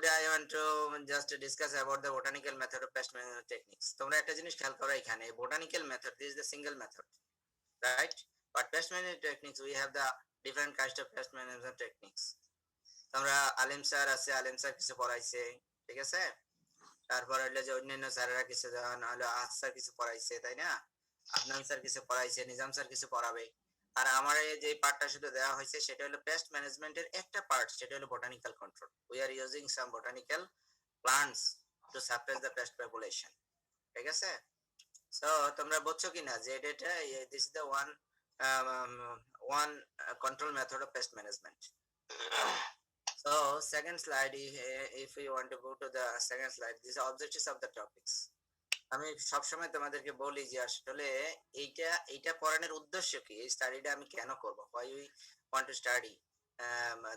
Today I want to just discuss about the botanical method of pest management techniques. তোমরা একটা জিনিস খেয়াল করো এখানে botanical method, this is the single method, right? But pest management techniques, we have the different kinds of pest management techniques. তোমরা আলিম sir আছে, আলিম sir কিছু পড়াইছে, ঠিক আছে? তারপর হলো যে অন্যান্য স্যারেরা কিছু হলো স্যার কিছু পড়াইছে, তাই না? আদনান স্যার কিছু পড়াইছে, নিজাম স্যার কিছু পড়াবে। আর আমার এই যে পার্টটা শুধু দেওয়া হয়েছে সেটা হলো পেস্ট ম্যানেজমেন্টের একটা পার্ট, সেটা হলো botanical control. We are using some botanical plants to suppress the pest population, ঠিক আছে? সো তোমরা বুঝছো কিনা যে এটা this is the one control method of pest management. So second slide, if we want to go to the second slide, these are objectives of the topics. আমি সবসময় তোমাদেরকে বলি যে আসলে এইটা পড়ানোর উদ্দেশ্য কি, এই স্টাডিটা আমি কেন করব, why we want to study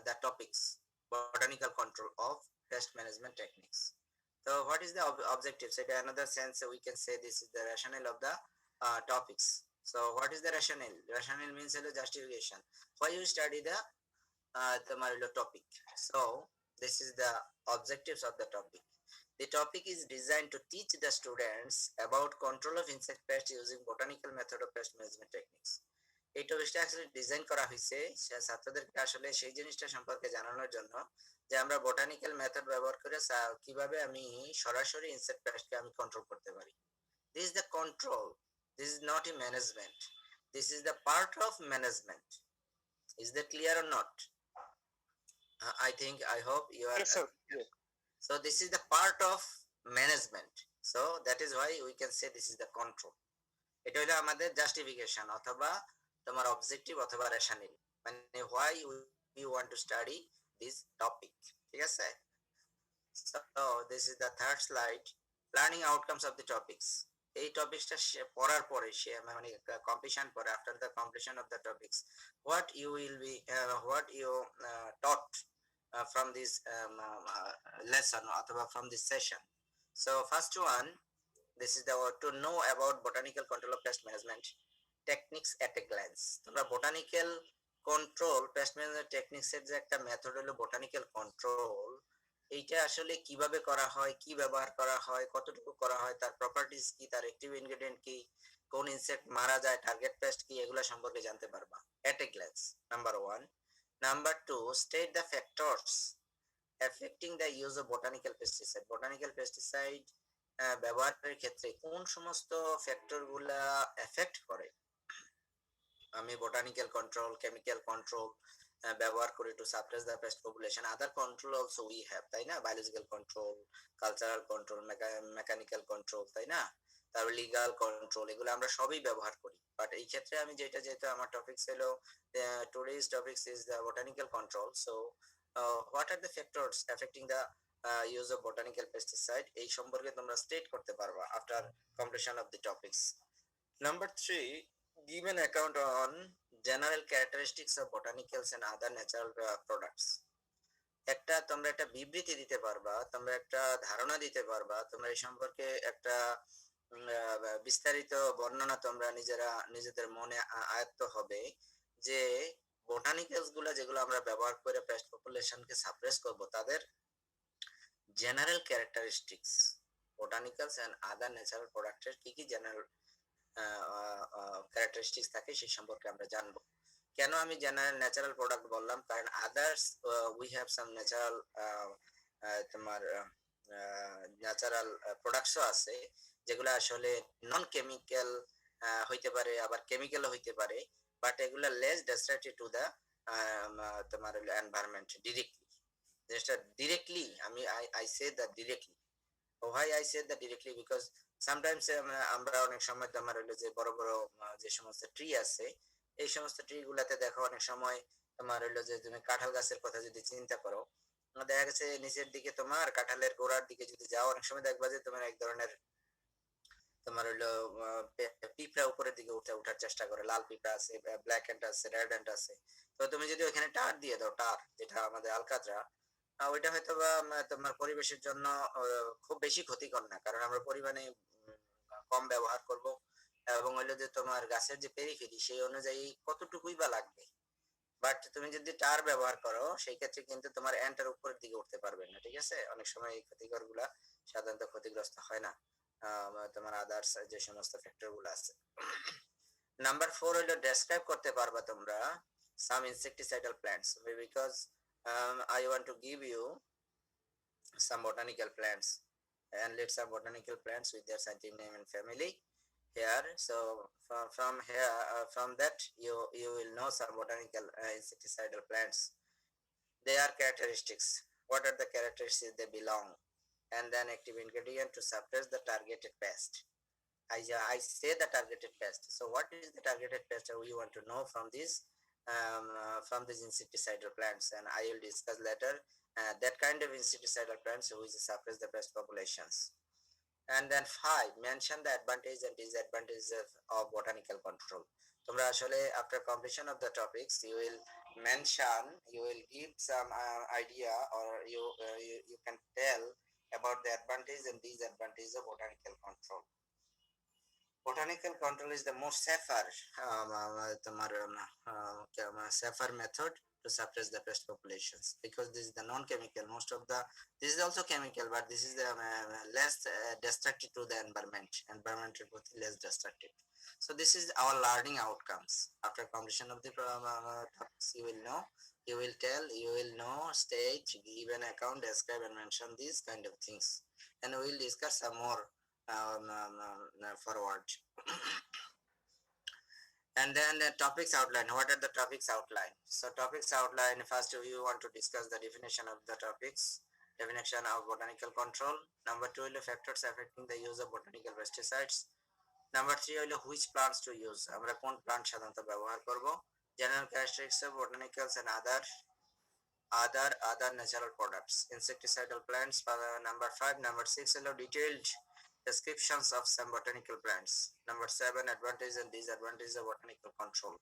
the topics botanical control of pest management techniques. So what is the objective? So another sense we can say this is the rationale of the topics. So what is the rationale? Rationale means justification why you study the topic. So this is the objectives of the topic. The topic is designed to teach the students about control of insect pests using botanical method of pest management techniques. এই টপিকটা আসলে design করা হয়েছে ছাত্রদেরকে আসলে সেই জিনিসটা সম্পর্কে জানানোর জন্য যে আমরা বোটানিক্যাল মেথড ব্যবহার করে কিভাবে আমি সরাসরি ইনসেক্ট পেস্টকে আমি কন্ট্রোল করতে পারি। This is the control, this is not a management, this is the part of management. Is that clear or not? I think, I hope you are. Yes, sir. Yes. So this is the part of management. So that is why we can say this is the control. এটা হলো আমাদের justification অথবা তোমার objective অথবা rational, মানে why we want to study this topic, ঠিক আছে? So this is the third slide, learning outcomes of the topics. এই টপিকসটা পড়ার পরে মানে কমপ্লিশন পরে, after the completion of the topics, what you will be what you taught from this lesson or from this session. So first one, this is the to know about botanical control of pest management techniques at a glance. তোমরা botanical control pest management techniques এর যে একটা method হলো botanical control, এইটা আসলে কিভাবে করা হয়, কি ব্যবহার করা হয়, কতটুকু করা হয়, তার প্রপার্টিজ কি, তার অ্যাক্টিভ ইনগ্রেডিয়েন্ট কি, কোন ইনসেক্ট মারা যায়, টার্গেট পেস্ট কি, এগুলো সম্পর্কে জানতে পারবা at a glance, number 1. Number 2, state the factors affecting the use of botanical pesticide. Botanical pesticide ব্যবহারের ক্ষেত্রে কোন সমস্ত ফ্যাক্টর গুলা এফেক্ট করে আমি বোটানিক্যাল কন্ট্রোল, কেমিক্যাল কন্ট্রোল ব্যবহার করে to suppress the pest population. Other control also we have, তাই না? Biological control, cultural control, mechanical control, তাই না? তারপর লিগাল কন্ট্রোল, এগুলো আমরা সবই ব্যবহার করি। বাট এই ক্ষেত্রে আমি যেহেতু আমার টপিকস হলো today's topics is the botanical control, so what are the factors affecting the use of botanical pesticide, এই সম্পর্কে তোমরা স্টেট করতে পারবা after completion of the topics. Number 3, give an account on general characteristics of botanicals and other natural products. তোমরা একটা বিবৃতি দিতে পারবা, তোমরা একটা ধারণা দিতে পারবা, তোমরা এই সম্পর্কে একটা বিস্তারিত বর্ণনা তোমরা নিজেদের মনে আয়ত্ত হবে যে বোটানিক্যালস গুলা যেগুলো আমরা ব্যবহার করে পেস্ট পপুলেশনকে সাপ্রেস করব, তাদের general characteristics, botanicals and other natural প্রোডাক্টের কি কি জেনারেল ক্যারেক্টারিস্টিক্স থাকে সেই সম্পর্কে আমরা জানবো। কেন আমি জেনারেল ন্যাচারাল প্রোডাক্ট বললাম? কারণ others we have some natural তোমার ন্যাচারাল প্রোডাক্টসও আছে যেগুলো আসলে নন কেমিক্যাল হইতে পারে, আবার কেমিক্যালও হইতে পারে, বাট এগুলা লেস ডিস্ট্রাক্টিভ টু দ্য তোমার এনভায়রনমেন্ট ডিরেক্টলি। যেটা directly I say that directly. Why I say that directly? Because sometimes আমরা অনেক সময় তোমার হলো যে বড় বড় যে সমস্ত ট্রি আছে, এই সমস্ত ট্রি গুলাতে দেখো অনেক সময় তোমার হলো যে তুমি কাঁঠাল গাছের কথা যদি চিন্তা করো, দেখা গেছে নিচের দিকে তোমার কাঁঠালের গোড়ার দিকে যদি যাও, অনেক সময় দেখবা যে তোমার এক ধরনের তোমার হলো পিঁপড়া উপরের দিকে উঠার চেষ্টা করে। লাল পিঁপড়া আছে, ব্ল্যাক এন্ড আছে, রেড এন্ড আছে। তো তুমি যদি ওখানে টার দিয়ে দাও, টার যেটা আমাদের আলকাতরা, ওইটা হয়তো বা তোমার পরিবেশের জন্য খুব বেশি ক্ষতিকর না, কারণ আমরা পরিমাণে কম ব্যবহার করব, এবং হইলো যে তোমার গাছের যে পেরিফেরি সেই অনুযায়ী কতটুকুই বা লাগবে। বাট তুমি যদি টার ব্যবহার করো সেই ক্ষেত্রে কিন্তু তোমার এন্টার উপরের দিকে উঠতে পারবে না, ঠিক আছে? অনেক সময় এই ক্ষতিকর গুলা সাধারণত ক্ষতিগ্রস্ত হয় না তোমার আদার্স যে সমস্ত ফ্যাক্টর গুলো আছে। নাম্বার 4 হলো ডেসক্রাইব করতে পারবা তোমরা some insecticidal plants because I want to give you some botanical plants and let's some botanical plants with their scientific name and family here. So from here from that you will know some botanical insecticidal plants. Their characteristics, what are the characteristics they belong, and then active ingredient to suppress the targeted pest. I say the targeted pest. So what is the targeted pest we want to know from these insecticidal plants, and I will discuss later that kind of insecticidal plants which suppress the pest populations. And then 5, mention the advantage and disadvantages of botanical control. তোমরা আসলে after completion of the topics you will give some idea, or you can tell about the advantage and disadvantages of botanical control. Botanical control is the most safer method to suppress the pest populations, because this is the non-chemical. Most of the this is also chemical, but this is the less destructive to the environmental less destructive. So this is our learning outcomes. After completion of the topics, you will know, you will tell, you will know, state, give an account, describe and mention these kind of things, and we will discuss some more forward. And then the topics outline. What are the topics outline? So topics outline, first we want to discuss the definition of the topics, definition of botanical control. Number 2 will factors affecting the use of botanical pesticides. Number 3 will which plants to use, আমরা কোন plant সাধারণত ব্যবহার করব, general characteristics of botanicals and other natural products, insecticidal plants. Number 5, number 6 will detailed descriptions of some botanical plants. Number 7, advantages and disadvantages of botanical control.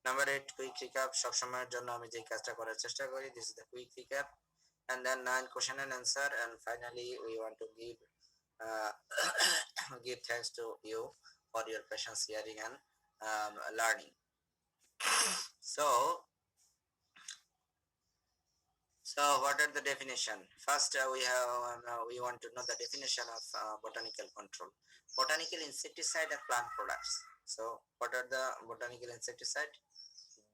Number 8, quick recap. সব সময়ের জন্য আমি যে কাজটা করার চেষ্টা করি, this is the quick recap. And then 9, question and answer. And finally we want to give give thanks to you for your patience hearing and learning. So what are the definition? First we want to know the definition of botanical control. Botanical insecticide are plant products. So what are the botanical insecticide?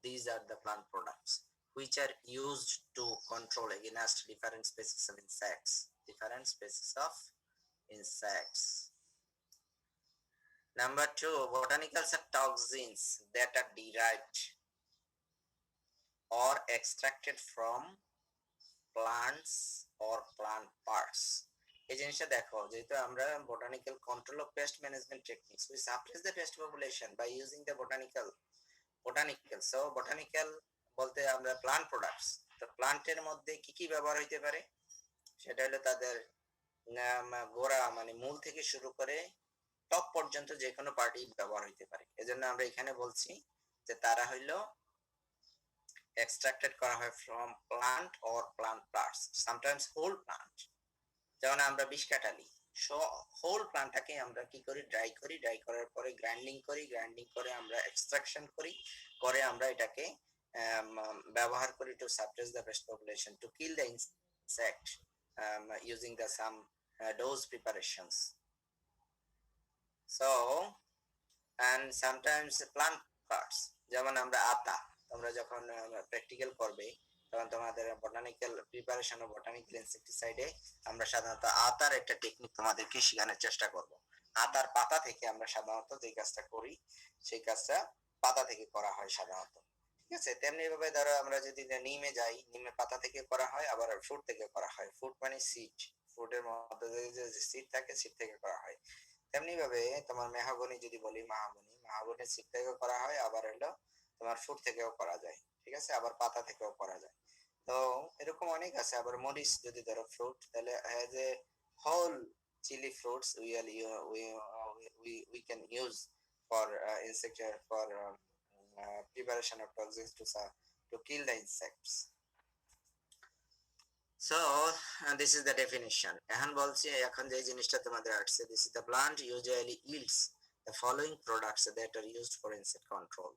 These are the plant products which are used to control against different species of insects. Number 2, botanicals are toxins that are derived or extracted from plants or plant parts. এই জিনিসটা দেখো, যেহেতু আমরা botanical control of pest management techniques, we suppress the pest population by using the botanical. So botanical বলতে আমরা plant products, তো প্লান্টের মধ্যে কি কি ব্যবহার হইতে পারে, সেটা হলো তাদের গোড়া মানে মূল থেকে শুরু করে টপ পর্যন্ত যে কোনো পার্টি ব্যবহার হইতে পারে। এজন্য আমরা এখানে বলছি যে তারা হইলো extracted করা হয় from plant or plant parts, sometimes whole plant. যেমন আমরা বিষকাটালি, সো হোল প্লান্টটাকে আমরা কি করি, ড্রাই করার পরে গ্রাইন্ডিং করে আমরা এক্সট্রাকশন করে আমরা এটাকে ব্যবহার করি to suppress the pest population, to kill the insect using the some dose preparations. So and sometimes plant parts, যেমন আমরা আতা, তোমরা যখন প্র্যাকটিক্যাল করবে তখন তোমাদের বটানিক্যাল প্রিপারেশন অফ বটানিক্যাল ইনসেক্টিসাইডে আমরা সাধারণত আতার একটা টেকনিক তোমাদেরকে শেখানোর চেষ্টা করব। আতার পাতা থেকে আমরা সাধারণত যে কাজটা করি সেই কাজটা পাতা থেকে করা হয় সাধারণত, ঠিক আছে? তেমনি ভাবে ধরো আমরা যদি নিমে যাই, নিমে পাতা থেকে করা হয়, আবার ফ্রুট থেকে করা হয়। ফ্রুট মানে সিড, ফ্রুটের মধ্যে যে সিড থাকে সিড থেকে করা হয়। তেমনি ভাবে তোমার মেহগনি যদি বলি, মাহাগনি সিড থেকে করা হয়, আবার হলো তোমার ফ্রুট থেকেও করা যায়, ঠিক আছে? আবার পাতা থেকেও করা যায়। তো এরকম অনেক আছে। আবার মরিচ যদি ধরো ফ্রুট, তাহলে as a whole chili fruits we can use for preparation of toxins to kill the insects. So this is the definition. এখন বলছি, এখন যে জিনিসটা তোমাদের আসছে, this is the plant usually yields the following products that are used for insect control.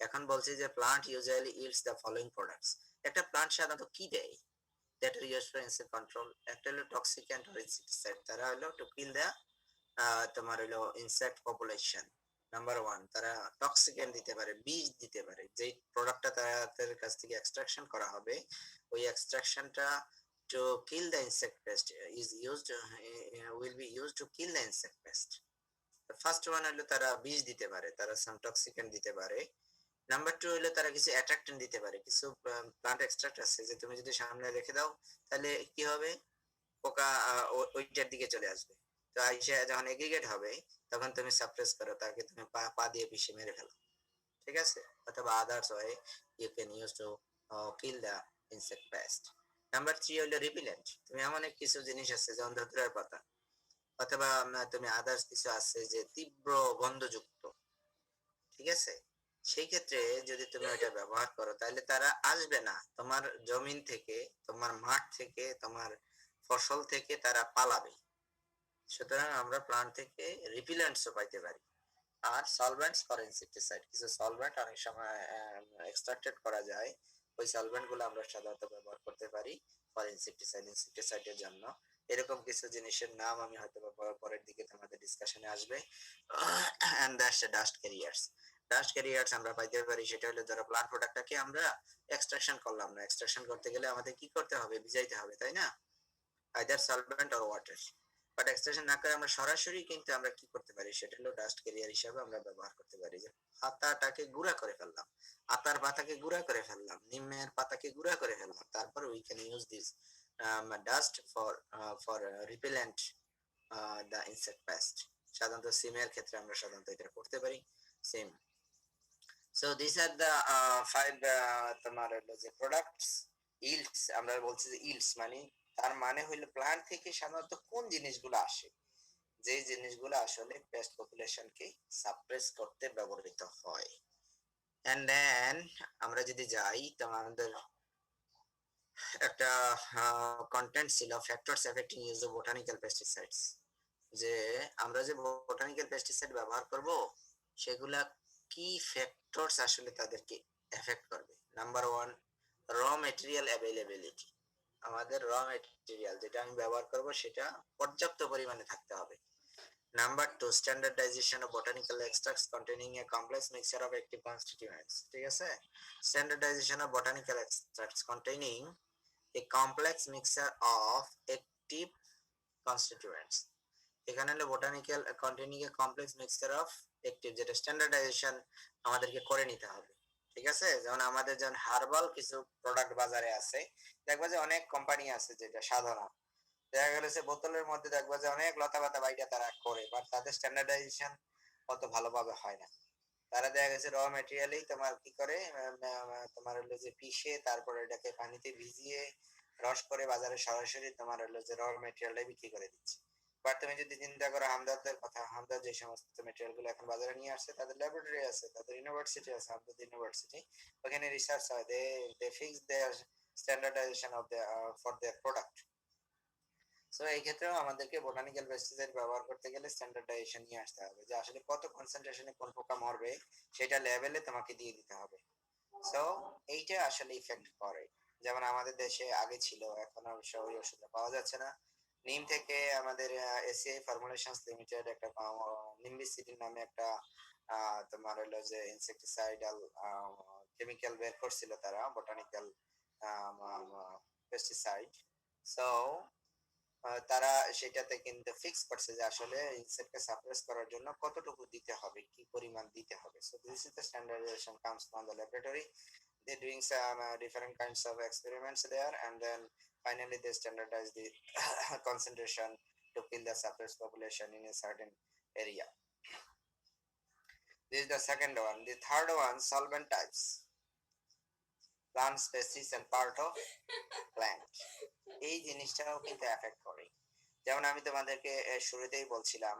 এখন বলছি যে plant usually yields the following products. একটা প্লান্ট সাধারণত কি দেয় that are used for insect control? একটা হলো টক্সিক্যান্ট আর ইনসেক্টিসাইড, তারা হলো টু কিল দ্য তোমার হলো ইনসেক্ট পপুলেশন। নাম্বার ওয়ান, তারা টক্সিক্যান্ট দিতে পারে, বিষ দিতে পারে। যেই প্রোডাক্টটা তাদের কাছ থেকে এক্সট্রাকশন করা হবে, ওই এক্সট্রাকশনটা to kill the insect pest is used will be used to kill the insect pest. The first one হলো তারা বিষ দিতে পারে, তারা সাম টক্সিক্যান্ট দিতে পারে। নাম্বার টু হলো তারা কিছু অ্যাট্রাক্টেন্ট দিতে পারে, কিছু প্লান্ট এক্সট্রাক্ট আছে যে তুমি যদি সামনে রেখে দাও তাহলে কি হবে, পোকা ওইটার দিকে চলে আসবে। তো আইসা যখন এগ্রিগেট হবে তখন তুমি সাপ্রেস করো, তাকে তুমি পা দিয়ে পিষে মেরে ফেলো, ঠিক আছে? অথবা others way you can use to kill the insect pest. Number three হলো রিপিলেন্ট। তুমি এমন এক কিছু জিনিস আছে যেমন ধতুরার পাতা, অথবা তুমি আদার্স কিছু আছে যে তীব্র গন্ধযুক্ত, ঠিক আছে? সেই ক্ষেত্রে যদি তুমি ওইটা ব্যবহার করো তাহলে তারা আসবে না তোমার জমিন থেকে, তোমার মাঠ থেকে, তোমার ফসল থেকে তারা পালাবে। সুতরাং আমরা প্লান্ট থেকে রিপিলেন্টসও পাইতে পারি। আর সলভেন্টস ফর ইনসেক্টিসাইড, কিছু সলভেন্ট অনেক সময় এক্সট্রাক্টেড করা যায়, ওই সলভেন্ট গুলো আমরা সাধারণত ব্যবহার করতে পারি ফর ইনসেক্টিসাইডের জন্য। এরকম কিছু জিনিসের নাম আমি হয়তো পরের দিকে তোমাদের ডিসকাশনে আসবে। And that's dust carriers. Dust carriers আমরা পাইতে পারি, সেটা হলো ধরো প্লান্ট প্রোডাক্টটাকে আমরা এক্সট্রাকশন করলাম না, এক্সট্রাকশন করতে গেলে আমাদের কি করতে হবে, ভিজাইতে হবে, তাই না? Either solvent or water. But extraction না করে আমরা সরাসরি কিন্তু আমরা কি করতে পারি, সেটা হলো ডাস্ট ক্যারিয়ার হিসাবে আমরা ব্যবহার করতে পারি। যে পাতাটাকে গুঁড়া করে ফেললাম, আতার পাতাকে গুঁড়া করে ফেললাম, নিমের পাতাকে গুঁড়া করে ফেললাম, তারপর we can use this dust for repellent the insect pest. সাধারণত সিমের ক্ষেত্রে আমরা সাধারণত এটা করতে পারি। সিম। So this are the five তোমার হলো যে প্রোডাক্টস। ইল্ডস আমরা বলছি যে ইল্ডস মানে, তার মানে হইলো প্লান্ট থেকে সাধারণত কোন জিনিসগুলো আসে, যে জিনিসগুলো আসলে পেস্ট পপুলেশনকে সাপ্রেস করতে ব্যবহৃত হয়। এন্ড দেন আমরা যদি যাই তো আমাদের একটা কন্টেন্ট ছিল factors affecting use of botanical pesticides, যে আমরা যে বোটানিক্যাল পেস্টিসাইড ব্যবহার করব সেগুলা কি ফ্যাক্টরস আসলে তাদেরকে এফেক্ট করবে। নাম্বার ওয়ান, র মেটেরিয়াল অ্যাভেলেবিলিটি। আমাদের র মেটেরিয়াল যেটা আমি ব্যবহার করব সেটা পর্যাপ্ত পরিমাণে থাকতে হবে। Number two, standardization of botanical extracts containing a complex mixture of active constituents, ঠিক আছে? Standardization of botanical extracts containing a complex mixture of active constituents. এখানে হলো botanical containing a complex mixture of active, যেটা standardization আমাদেরকে করে নিতে হবে, ঠিক আছে? যেমন আমাদের যেমন হার্বাল কিছু প্রোডাক্ট বাজারে আছে, দেখবা যে অনেক কোম্পানি আছে যেটা সাধারণ, দেখা গেল যে বোতলের মধ্যে দেখবা যে অনেক লতা পাতা বাইটা তারা করে, বাট তাদের স্ট্যান্ডার্ডাইজেশন অত ভালোভাবে হয় না। তারা দেখা গেছে র মেটেরিয়ালেই তোমার কি করে, তোমার হলো যে পিষে তারপরে এটাকে পানিতে ভিজিয়ে রস করে বাজারে সরাসরি তোমার হলো যে র মেটেরিয়ালটাই বিক্রি করে দিচ্ছে। বাট তুমি যদি চিন্তা করো হামদর্দের কথা, হামদর্দ যে সমস্ত মেটেরিয়াল গুলো এখন বাজারে নিয়ে আসছে, তাদের ল্যাবরেটরি আছে, তাদের ইউনিভার্সিটি আছে, হামদর্দ ইউনিভার্সিটি, ওখানে রিসার্চ হয়, they fix their standardization of the for their product. So এই ক্ষেত্রেও আমাদেরকে বোটানিক্যাল পেস্টিসাইড ব্যবহার করতে গেলে স্ট্যান্ডার্ডাইজেশন নিয়ে আসতে হবে, যে আসলে কত কনসেন্ট্রেশনে কোন পোকা মরবে সেটা লেভেলে তোমাকে দিয়ে দিতে হবে। সো এইটা আসলে ইফেক্ট করে। যেমন আমাদের দেশে আগে ছিল, এখন অবশ্য ওই ওষুধটা পাওয়া যাচ্ছে না। নিম থেকে আমাদের এসিআই ফর্মুলেশনস লিমিটেড একটা নিম্বিসিডিন নামে একটা তোমার হলো যে ইনসেক্টিসাইডাল কেমিক্যাল বের করছিল তারা, বোটানিক্যাল পেস্টিসাইড। সো তারা সেটাতে কিন্তু ফিক্স করছে যে আসলে ইনসেক্টকে সাপ্রেস করার জন্য কতটুকু দিতে হবে, কি পরিমাণ দিতে হবে। So this is the standardisation comes from the laboratory. They doing some different kinds of experiments there, and then finally they standardize the concentration to kill the suppressed population in a certain area. This is the second one. The third one, solvent types, plant species and part of plant. এই জিনিসটাও কিন্তু effect করে। যেমন আমি তোমাদেরকে শুরুতেই বলছিলাম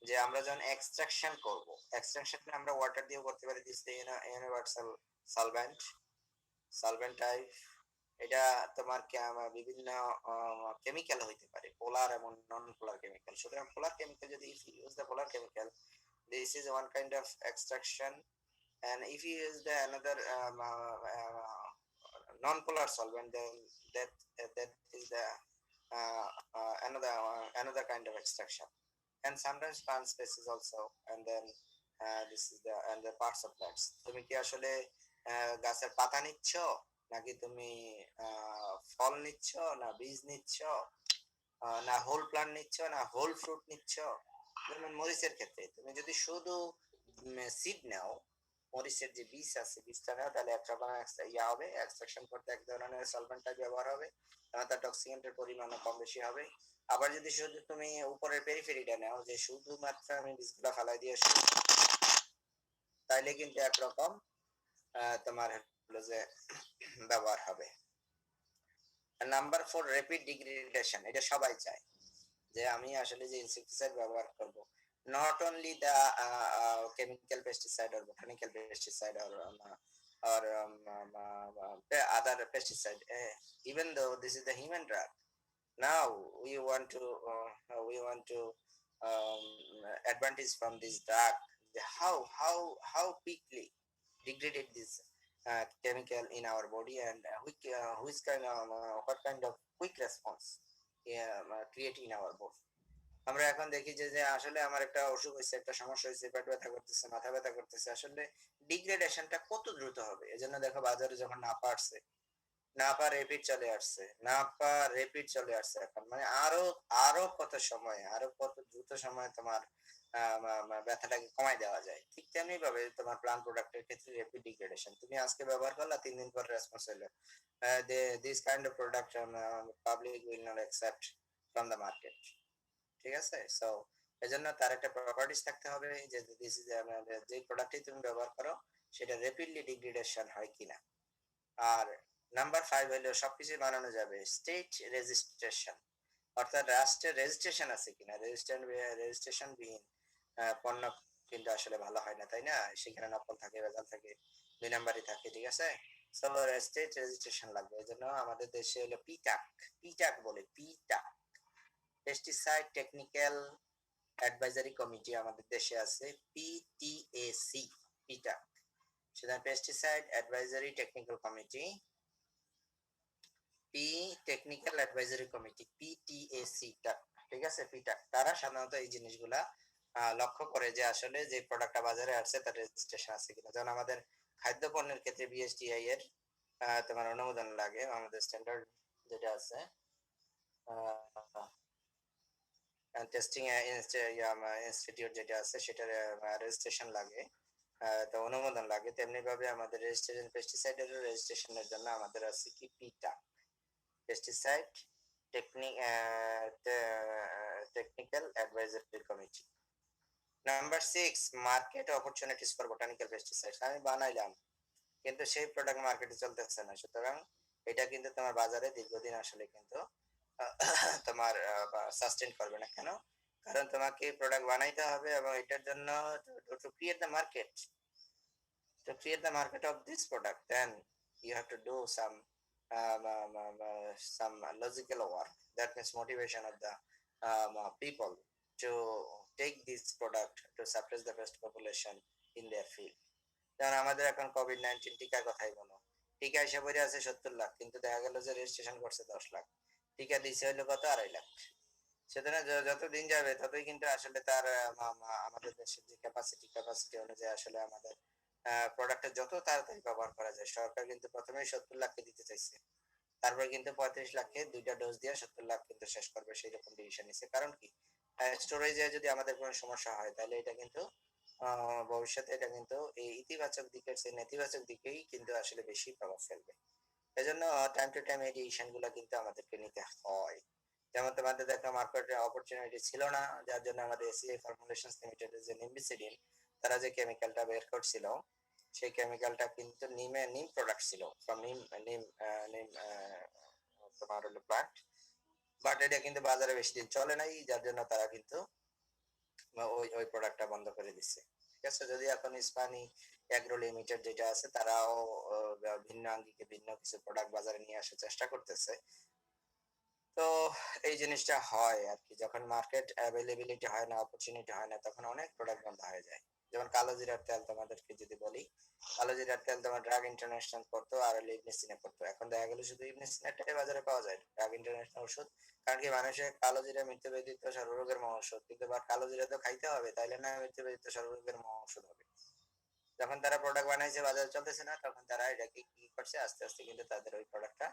যে আমরা যখন এক্সট্রাকশন করব, এক্সট্রাকশন আমরা ওয়াটার দিয়ে করতে পারি, this universal solvent, solvent type. এটা তোমার বিভিন্ন কেমিক্যাল হইতে পারে, পোলার এবং নন পোলার কেমিক্যাল। সুতরাং পোলার কেমিক্যাল যদি use the polar chemical, this is one kind of extraction And if you use the another non-polar solvent, then that is the another kind of extraction. And sometimes plant species also, and then this is the and the parts of plants. তুমি কি আসলে গাছের পাতা নিচ্ছ, নাকি তুমি ফল নিচ্ছ, না বীজ নিচ্ছ, না হোল প্লান্ট নিচ্ছ, না হোল ফ্রুট নিচ্ছ? যেমন মরিচের ক্ষেত্রে তুমি যদি শুধু সিড নাও, মরিচের যে বীজ আছে বীজটা নাও, তাহলে এক রকমের ইয়া হবে, এক্সট্রাকশন করতে এক ধরনের সলভেন্টটা ব্যবহার হবে, তার টক্সিকেন্টের পরিমাণও কম বেশি হবে। আবার যদি শুধু তুমি উপরের পেরিফেরিটা নাও, যে শুধুমাত্র আমি বীজগুলা ফালাই দিয়ে তাইলে কিন্তু একরকম তোমার হলো যে ব্যবহার হবে। Number 4, rapid degradation. এটা সবাই চায় যে আমি আসলে যে ইনসেক্টিসাইড ব্যবহার করব, not only the chemical pesticide or botanical pesticide or other pesticide, even though this is the human drug. Now we want to um, advantage from this drug. How quickly degraded this chemical in our body, and which kind of what kind of quick response create in our body. আমরা এখন দেখি যে আসলে আমার একটা অসুখ হয়েছে, একটা সমস্যা হয়েছে, পেট ব্যথা করতেছে, মাথা ব্যথা করতেছে, আসলে ডিগ্রেডেশনটা কত দ্রুত হবে। এজন্য দেখো বাজারে যখন নাপা আসছে, নাপা রেপিড চলে আসছে, নাপা রেপিড চলে আসছে এখন, মানে আরো আরো কত সময়, আরো কত দ্রুত সময় তোমার ব্যথাটাকে কমাই দেওয়া যায়। ঠিক তেমনি ভাবে তোমার প্লান্ট প্রোডাক্টের ক্ষেত্রে রেপিড ডিগ্রেডেশন, তুমি আজকে ব্যবহার করলা, 3 দিন পর রেসপন্স হইলো, this kind of product public will not accept from the market. ঠিক আছে? সো এজন্য তার একটা প্রপার্টিজ থাকতে হবে যে যে প্রোডাক্টই তুমি ব্যবহার করো সেটা র্যাপিডলি ডিগ্রেডেশন হয় কিনা। আর নাম্বার 5 হলো সবকিছু বানানো যাবে, স্টেট রেজিস্ট্রেশন, অর্থাৎ রাষ্ট্রের রেজিস্ট্রেশন আছে কিনা। রেজিস্ট্রেশন বিহীন পণ্য কিন্তু আসলে ভালো হয় না, তাই না? সেখানে নকল থাকে, ভেজাল থাকে, 2 নাম্বারই থাকে। ঠিক আছে? সো স্টেট রেজিস্ট্রেশন লাগবে। এজন্য আমাদের দেশে হলো পিটাক, পিটাক বলে, PTAC, pesticide technical advisory committee আমাদের দেশে আছে, পিটিএসি, পিটাক। সুতরাং pesticide advisory technical committee, technical advisory committee, PTAC, ঠিক আছে? পিটাক তারা সাধারণত এই জিনিসগুলা লক্ষ্য করে যে আসলে যে প্রোডাক্টটা বাজারে আসছে তার রেজিস্ট্রেশন আছে কিনা। যেমন আমাদের খাদ্য পণ্যের ক্ষেত্রে বিএসটিআই এর তোমার অনুমোদন লাগে, আমাদের স্ট্যান্ডার্ড যেটা আছে টেস্টিং ইনস্টিটিউট যেটা আছে সেটার রেজিস্ট্রেশন লাগে, তো অনুমোদন লাগে। তেমনি ভাবে আমাদের রেজিস্ট্রেশন পেস্টিসাইডের রেজিস্ট্রেশনের জন্য আমাদের আছে কি পিটা, pesticide technical advisory committee. Number 6, market opportunities for botanical pesticides. আমি বানাইলাম কিন্তু সেই প্রোডাক্ট মার্কেটে চলতেছে না, সুতরাং এটা কিন্তু তোমার বাজারে দীর্ঘদিন আসলে কিন্তু তোমার সাস্টেন করবে না। কেন? কারণ তোমাকে প্রোডাক্ট বানাইতে হবে এবং এটার জন্য to create the market, to create the market of this product, then you have to do some logical work. That means motivation of the people to take this product to suppress the pest population in their field. যেমন আমাদের এখন COVID-19 টিকার কথাই বলো, টিকা হিসেবে বলে আছে 70 লাখ, কিন্তু দেখা গেল যে রেজিস্ট্রেশন করছে 10 লাখ, টিকা দিছে হলো কত, 2.5 লাখ। সুতরাং যত দিন যাবে ততই কিন্তু আসলে তার আমাদের দেশের যে ক্যাপাসিটি অনুযায়ী আসলে আমাদের প্রোডাক্টটা যত তাড়াতাড়ি ব্যবহার করা যায়। সরকার কিন্তু প্রথমেই 70 লাখকে দিতে চাইছে, তারপরে কিন্তু 35 লাখে 2টা ডোজ দিয়ে 70 লাখ কিন্তু শেষ করবে, সেই রকম ডিসিশন নিছে। কারণ কি, স্টোরেজে যদি আমাদের কোনো সমস্যা হয় তাহলে এটা কিন্তু ভবিষ্যতে এটা কিন্তু এই ইতিবাচক দিকের চেয়ে নেতিবাচক দিকেই কিন্তু আসলে বেশি প্রভাব ফেলবে। এজন্য টাইম টু টাইম এই ডিসিশন গুলো কিন্তু আমাদেরকে নিতে হয়। যেমন তোমাদের দেখা মার্কেটে অপরচুনিটি ছিল না, যার জন্য আমাদের এসিআই ফর্মুলেশনস লিমিটেডের যে নিম্বিসিডিন, তারা যে কেমিক্যালটা বের করছিল সেই কেমিক্যালটা কিন্তু নিম প্রোডাক্ট ছিল, ফ্রম নিম নিম নিম তোমার হলো প্লান্ট, বাট এটা কিন্তু বাজারে বেশি দিন চলে নাই, যার জন্য তারা কিন্তু ওই প্রোডাক্টটা বন্ধ করে দিচ্ছে। ঠিক আছে? যদি এখন ইস্পানি অ্যাগ্রো লিমিটেড যেটা আছে, তারাও ভিন্ন আঙ্গিকে ভিন্ন কিছু প্রোডাক্ট বাজারে নিয়ে আসার চেষ্টা করতেছে, তো এই জিনিসটা হয় আর কি, যখন মার্কেট অ্যাভেলেবিলিটি হয় না, অপরচুনিটি হয় না, তখন অনেক প্রোডাক্ট বন্ধ হয়ে যায়। যেমন কালো জিরার তেল তোমাদেরকে যদি বলি, কালো জিরার তেল তোমার ড্রাগ ইন্টারন্যাশনাল করতো আর ইবনে সিনা করতো। এখন দেখা গেল শুধু ইবনে সিনাটাই বাজারে পাওয়া যায়, ড্রাগ ইন্টারন্যাশনাল ওষুধ। কারণ কি, মানুষের কালো জিরা মৃত্যু ব্যতীত সর্বরোগের মহৌষধ, কিন্তু কালো জিরা তো খাইতে হবে, তাইলে না মৃত্যু ব্যতীত সর্বরোগের মহৌষধ হবে। যখন তারা প্রোডাক্ট বানাইছে, বাজারে চলতেছে না, তখন তারা এটাকে কি করছে, আস্তে আস্তে কিন্তু তাদের ওই প্রোডাক্টটা,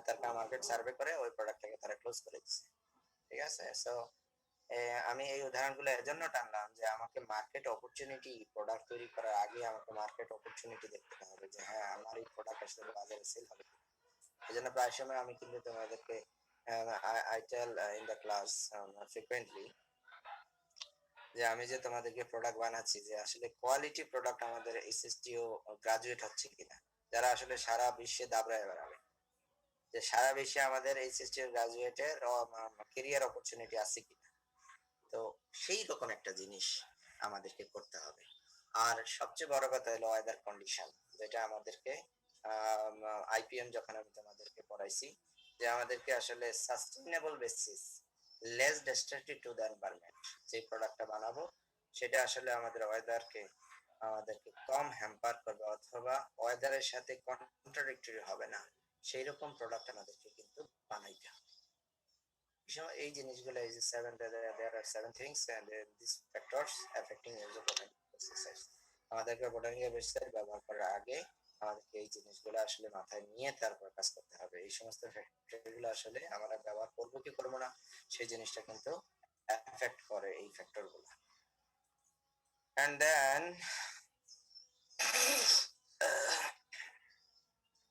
তারপর মার্কেট সার্ভে করে ওই প্রোডাক্টটাকে তারা ক্লোজ করে দিচ্ছে। ঠিক আছে? সো আমি এই উদাহরণগুলো এজন্য টানলাম যে আমাকে মার্কেট অপরচুনিটি, প্রোডাক্ট তৈরি করার আগে আমাকে মার্কেট অপরচুনিটি দেখতে হবে যে হ্যাঁ, আমার এই প্রোডাক্ট আসলে বাজারে সেল হবে। এই জন্য প্রায় সময় আমি কিন্তু তোমাদেরকে I tell in the class frequently যে আমি যে তোমাদেরকে প্রোডাক্ট বানাচ্ছি, যে আসলে কোয়ালিটি প্রোডাক্ট আমাদের এসএসটিও গ্রাজুয়েট হচ্ছে কিনা, যারা আসলে সারা বিশ্বে দাবড়ায় বেড়াবে, যে সারা বিশ্বে আমাদের এইচএসটি গ্রাজুয়েটের কেরিয়ার অপরচুনিটি আছে কিনা। তো সেই রকম একটা জিনিস আমাদেরকে করতে হবে। আর সবচেয়ে বড় কথা হলো ওয়েদার কন্ডিশন, যেটা আমাদেরকে আইপিএম যখন আমি তোমাদেরকে পড়াইছি, যে আমাদেরকে আসলে sustainable basis, less distracted to the environment, যে প্রোডাক্টটা বানাবো সেটা আসলে আমাদেরকে কম হ্যাম্পার করবে, অথবা ওয়েদারের সাথে কন্ট্রাডিক্টরি হবে না, সেই রকম প্রোডাক্ট আমাদেরকে কিন্তু বানাইতে হবে। এই জিনিসগুলো, এই যে there are seven things and these factors affecting use of botanical pesticides, আমাদেরকে বোটানিক্যাল পেস্টিসাইড ব্যবহার করার আগে আমাদেরকে এই জিনিসগুলো আসলে মাথায় নিয়ে তারপর কাজ করতে হবে। এই সমস্ত ফ্যাক্টরগুলো আসলে আমরা ব্যবহার করবো কি করবো না, সেই জিনিসটা কিন্তু এফেক্ট করে এই ফ্যাক্টরগুলো। এন্ড দেন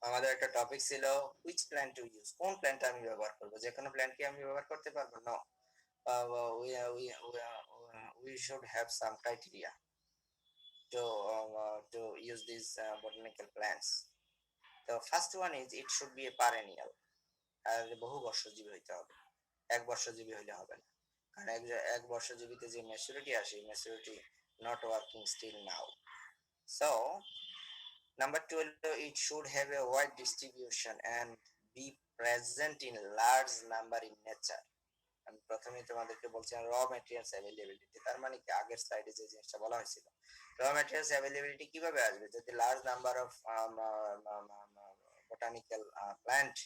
আমাদের একটা টপিক ছিল which plant to use, কোন প্ল্যান্ট আমি ব্যবহার করব। যে কোনো প্ল্যান্ট কি আমি ব্যবহার করতে পারবো? না। We should have some criteria to use these botanical plants. The first one is it should be a perennial, আর বহু বর্ষজীবী হইতে হবে, এক বর্ষজীবী হইলে হবে না। কারণ এক বর্ষজীবীতে যে ম্যাচুরিটি আসে, maturity not working still now. So number two, it should have a wide distribution and be present in large number in nature. আমি প্রথমেই তোমাদেরকে বলছিলাম র ম্যাটেরিয়ালস অ্যাভেলেবিলিটি, তার মানে কি আগের স্লাইডে যে জিনিসটা বলা হয়েছিল, র ম্যাটেরিয়ালস অ্যাভেলেবিলিটি কিভাবে আসবে? যদি large number of botanical plant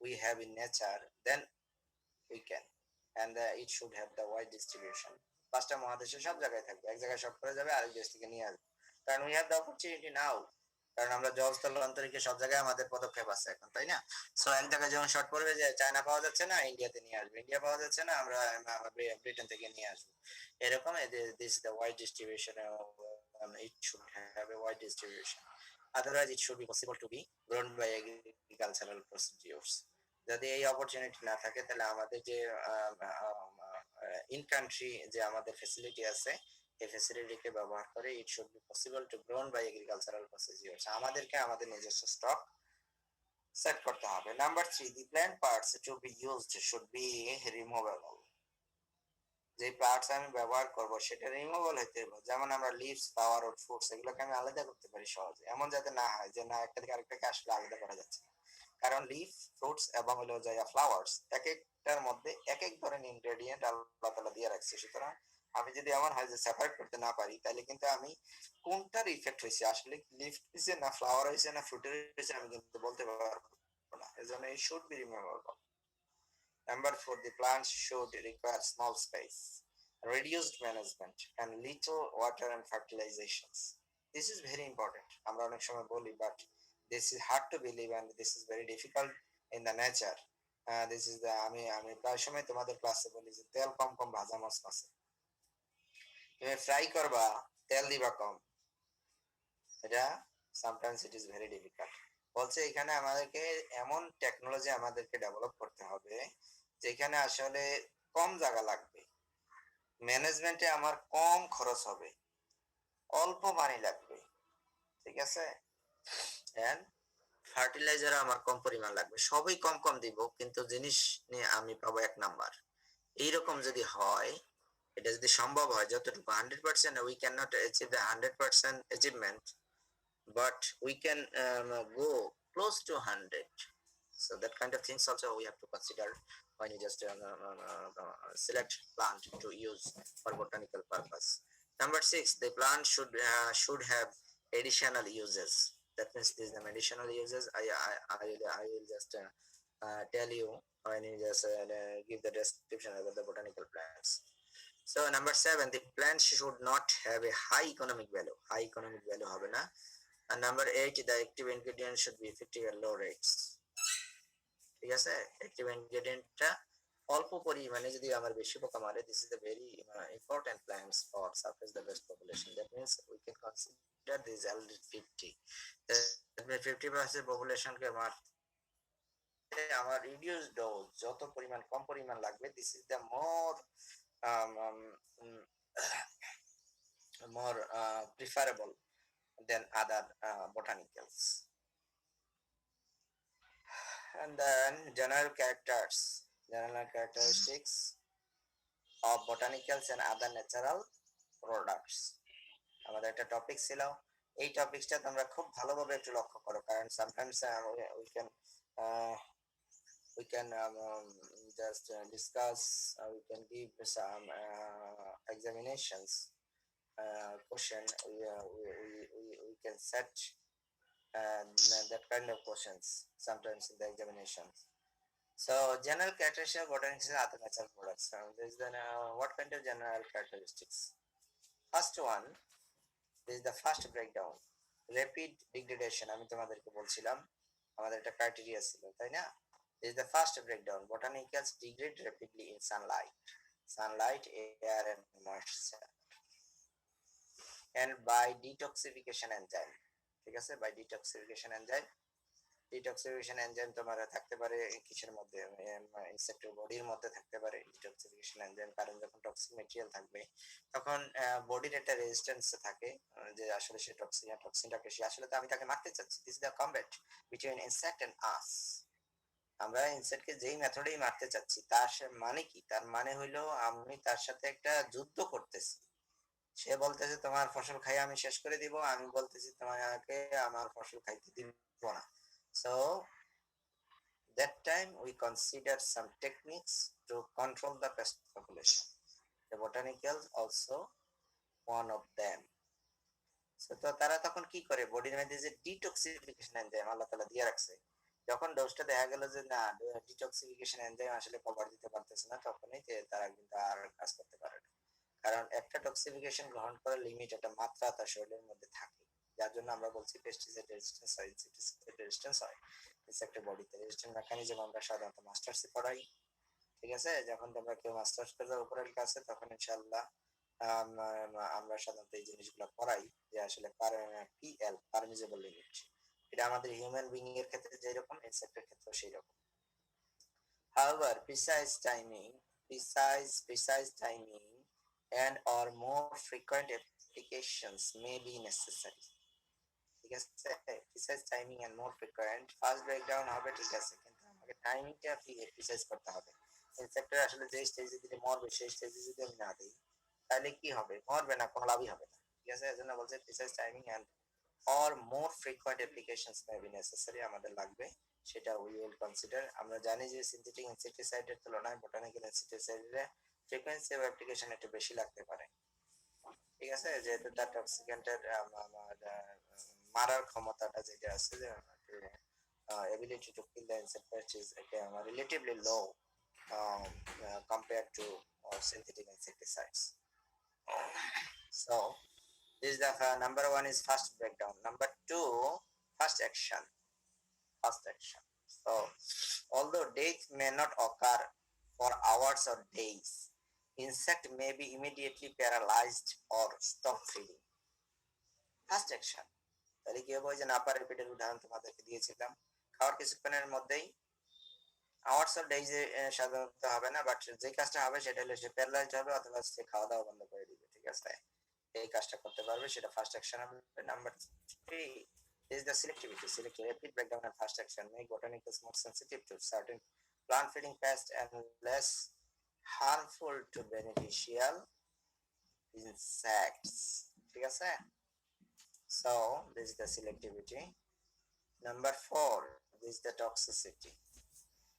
we have in nature, then we can, and it should have the wide distribution. পাঁচটা মহাদেশে সব জায়গায় থাকবে, এক জায়গায় সব করে যাবে, আরেক দেশ থেকে নিয়ে আসবে। কারণ we have the opportunity now, কারণ আমরা জলস্থল অন্তরীকে সব জায়গায় আমাদের পদক্ষেপ আছে এখন, তাই না? সো এক জায়গায় যখন শর্ট পড়বে যে চায়না পাওয়া যাচ্ছে না, ইন্ডিয়াতে নিয়ে আসবে, ইন্ডিয়া পাওয়া যাচ্ছে না, আমরা ব্রিটেন থেকে নিয়ে আসবো। এরকম this the wide distribution, it should have a wide distribution, otherwise it should be possible to be grown by agricultural procedures. যদি এই অপরচুনিটি না থাকে, তাহলে আমাদের যে ইন কান্ট্রি যে আমাদের ফ্যাসিলিটি আছে, এই ফ্যাসিলিটিকে ব্যবহার করে it should be possible to grown by agricultural procedures, আমাদেরকে আমাদের নিজস্ব স্টক সেট করতে হবে। Number three, the plant parts to be used should be removable, যে পার্টস আমি ব্যবহার করব সেটা রিমুভেবল হতে হবে। যেমন আমরা লিভস, ফ্লাওয়ার আর ফ্রুটস, এগুলোকে আমি আলাদা করতে পারি সহজে, এমন যাতে না হয় যে না একটা থেকে আরেকটাকে আসলে আলাদা করা যাচ্ছে না। কারণ লিফ, ফ্রুটস এবং হলো যে ফ্লাওয়ার্স, এক একটার মধ্যে এক এক ধরনের ইনগ্রেডিয়েন্ট আল্লাহ তাআলা দিয়ে রাখছে। সুতরাং আমি যদি এমন হয় যে সেপারেট করতে না পারি, তাহলে কিন্তু আমি কোনটার ইফেক্ট হয়েছে, আসলে লিফ হয়েছে না ফ্লাওয়ার হয়েছে না ফ্রুটের হয়েছে, আমি কিন্তু বলতে পারবো না। এজন্য এই should be rememberable. Number four, the plants should require small space, reduced management, and little water and fertilizations. This is very important. আমরা অনেক সময় বলি, but this is hard to believe and this is very difficult in the nature. This is the আমি প্রায় সময় তোমাদের ক্লাসে বলি যে তেল কম কম ভাজা মাছ আছে, তুমি ফ্রাই করবা, তেল দিবা কম, এটা sometimes it is very difficult. বলছে এখানে আমাদেরকে এমন টেকনোলজি আমাদেরকে ডেভেলপ করতে হবে যেখানে আসলে কম জায়গা লাগবে, ম্যানেজমেন্টে আমার কম খরচ হবে, অল্প পানি লাগবে, ঠিক আছে, এন্ড ফার্টিলাইজার আমার কম পরিমাণ লাগবে, সবই কম কম দিব, কিন্তু জিনিস নিয়ে আমি পাবো এক নাম্বার। এইরকম যদি হয়, এটা যদি সম্ভব হয়, যতটুকু 100% we cannot achieve the 100% achievement, but we can go close to 100. So that kind of things also we have to consider when you just select plant to use for botanical purpose. Number 6, the plant should have additional uses. That means these are additional uses. I will just tell you when you just give the description about the botanical plants. So number 7, the plants should not have a high economic value. High economic value হবে না. And number 8, the active ingredient should be effective at low rates. ঠিক আছে, active ingredient অল্প পরিমাণে যদি আমার বেশি পোকা মারে, this is the very important plants for suppress the pest population. That means we can consider this already 50. That means 50% population কে মারতে আমার reduced dose যত পরিমাণ কম পরিমাণ লাগবে, this is the more more preferable than other botanicals. And then general characteristics of botanicals and other natural products. আমাদের একটা topic ছিল, এই টপিকটা তোমরা খুব ভালোভাবে একটু লক্ষ্য করো, কারণ sometimes we can just discuss, we can give some examinations question, we can set that kind of questions sometimes in the examinations. So general characteristics of botanics and other natural products. There is then what kind of general characteristics? First one, this is the first breakdown. Rapid degradation. আমি তোমাদেরকে বলছিলাম আমাদের একটা criteria ছিল, তাই না? This is the first breakdown. Botanicals degrade rapidly in sunlight, air and moisture, and by detoxification enzyme. ঠিক আছে, by detoxification enzyme. Detoxification enzyme তোমার থাকতে পারে কিসের মধ্যে, ইনসেক্টের বডির মধ্যে থাকতে পারে ডিটক্সিফিকেশন এনজাইম, কারণ যখন টক্সিক ম্যাটেরিয়াল থাকবে তখন বডির একটা রেজিস্ট্যান্স থাকে যে আসলে সে টক্সিনটাকে সে আসলে তো আমি তাকে মারতে চাচ্ছি। This is the combat between insect and us. আমরা ইনসেক্টকে যেই মেথডেই মারতে চাচ্ছি তার মানে কি, তার মানে হইলো আমি তার সাথে একটা যুদ্ধ করতেছি। সে বলতেছে তোমার ফসল খাই আমি শেষ করে দিব, আমি বলতেছি তোমাকে আমার ফসল খাইতে দিব না। So that time we consider some techniques to control the pest population. The botanicals also one of them. So তো তারা তখন কি করে, বডির মধ্যে যে ডিটক্সিফিকেশন এনজাইম আল্লাহ তাআলা দিয়ে রাখছে, যখন ডোজটা দেখা গেল যে না ডিটক্সিফিকেশন এনজাইম আসলে কভার দিতে পারতেছে না, তখনই তারা কিন্তু আর কাজ করতে পারে না। কারণ একটা টক্সিফিকেশন গ্রহণ করার লিমিট, একটা মাত্রা তার শরীরের মধ্যে থাকে, যার জন্য আমরা বলছি পেস্টিসাইড রেজিস্ট্যান্স হয়, ইনসেক্টিসাইড রেজিস্ট্যান্স হয়। ইনসেক্টের বডিতে রেজিস্ট্যান্স মেকানিজম আমরা সাধারণত মাস্টার্সে পড়াই। ঠিক আছে, যখন তোমরা কেউ মাস্টার্স করবে উপরের কাছে, তখন ইনশাআল্লাহ আমরা সাধারণত এই জিনিসগুলো পড়াই যে আসলে পিএল পারমিজেবল লিমিট, এটা আমাদের হিউম্যান বিইং এর ক্ষেত্রে যেরকম ইনসেক্টের ক্ষেত্রেও সেই রকম। However, precise timing and or more frequent applications may be necessary. ঠিক আছে, precise timing and more frequent, first breakdown হবে ঠিক আছে, কিন্তু আমাকে টাইমিংটা প্রিসাইজ করতে হবে। ইনসেক্টর আসলে যে স্টেজে দিলে মরবে সেই স্টেজে যদি আমি না দিই তাহলে কি হবে, মরবে না, কোনো লাভই হবে না। ঠিক আছে, এজন্য বলছে precise timing and or more frequent applications may be necessary, আমাদের লাগবে, সেটা we will consider. আমরা জানি যে সিনথেটিক ইনসেক্টিসাইডের তুলনায় বোটানিক্যাল ইনসেক্টিসাইডের ফ্রিকোয়েন্সি অফ অ্যাপ্লিকেশন একটু বেশি লাগতে পারে। ঠিক আছে, যেহেতু তার টক্সিকেন্টের মারার ক্ষমতাটা যেটা আছে, যে ability to kill the insect pest is relatively low compared to synthetic insecticides. So this is the number one is first breakdown. Number two, first action. So although death may not occur for hours or days, insect may be immediately paralyzed or stop feeding. First action. তাহলে কি হবে, যে নাপা রিপিটের উদাহরণ তোমাদেরকে দিয়েছিলাম, খাওয়ার কিছুক্ষণের মধ্যেই আওয়ার্স অফ ডেইজ সাধারণত হবে না, বাট যে কাজটা হবে সেটা হলো সে প্যারালাইজড হবে অথবা সে খাওয়া দাওয়া বন্ধ করে দিবে। ঠিক আছে, এই কাজটা করতে পারবে, সেটা ফার্স্ট অ্যাকশন হবে। Number 3 is the selectivity. Selective rapid breakdown and fast action make botanicals more sensitive to certain plant feeding pests and less harmful to beneficial insects. ঠিক আছে, so this is the selectivity. Number 4, this is the toxicity.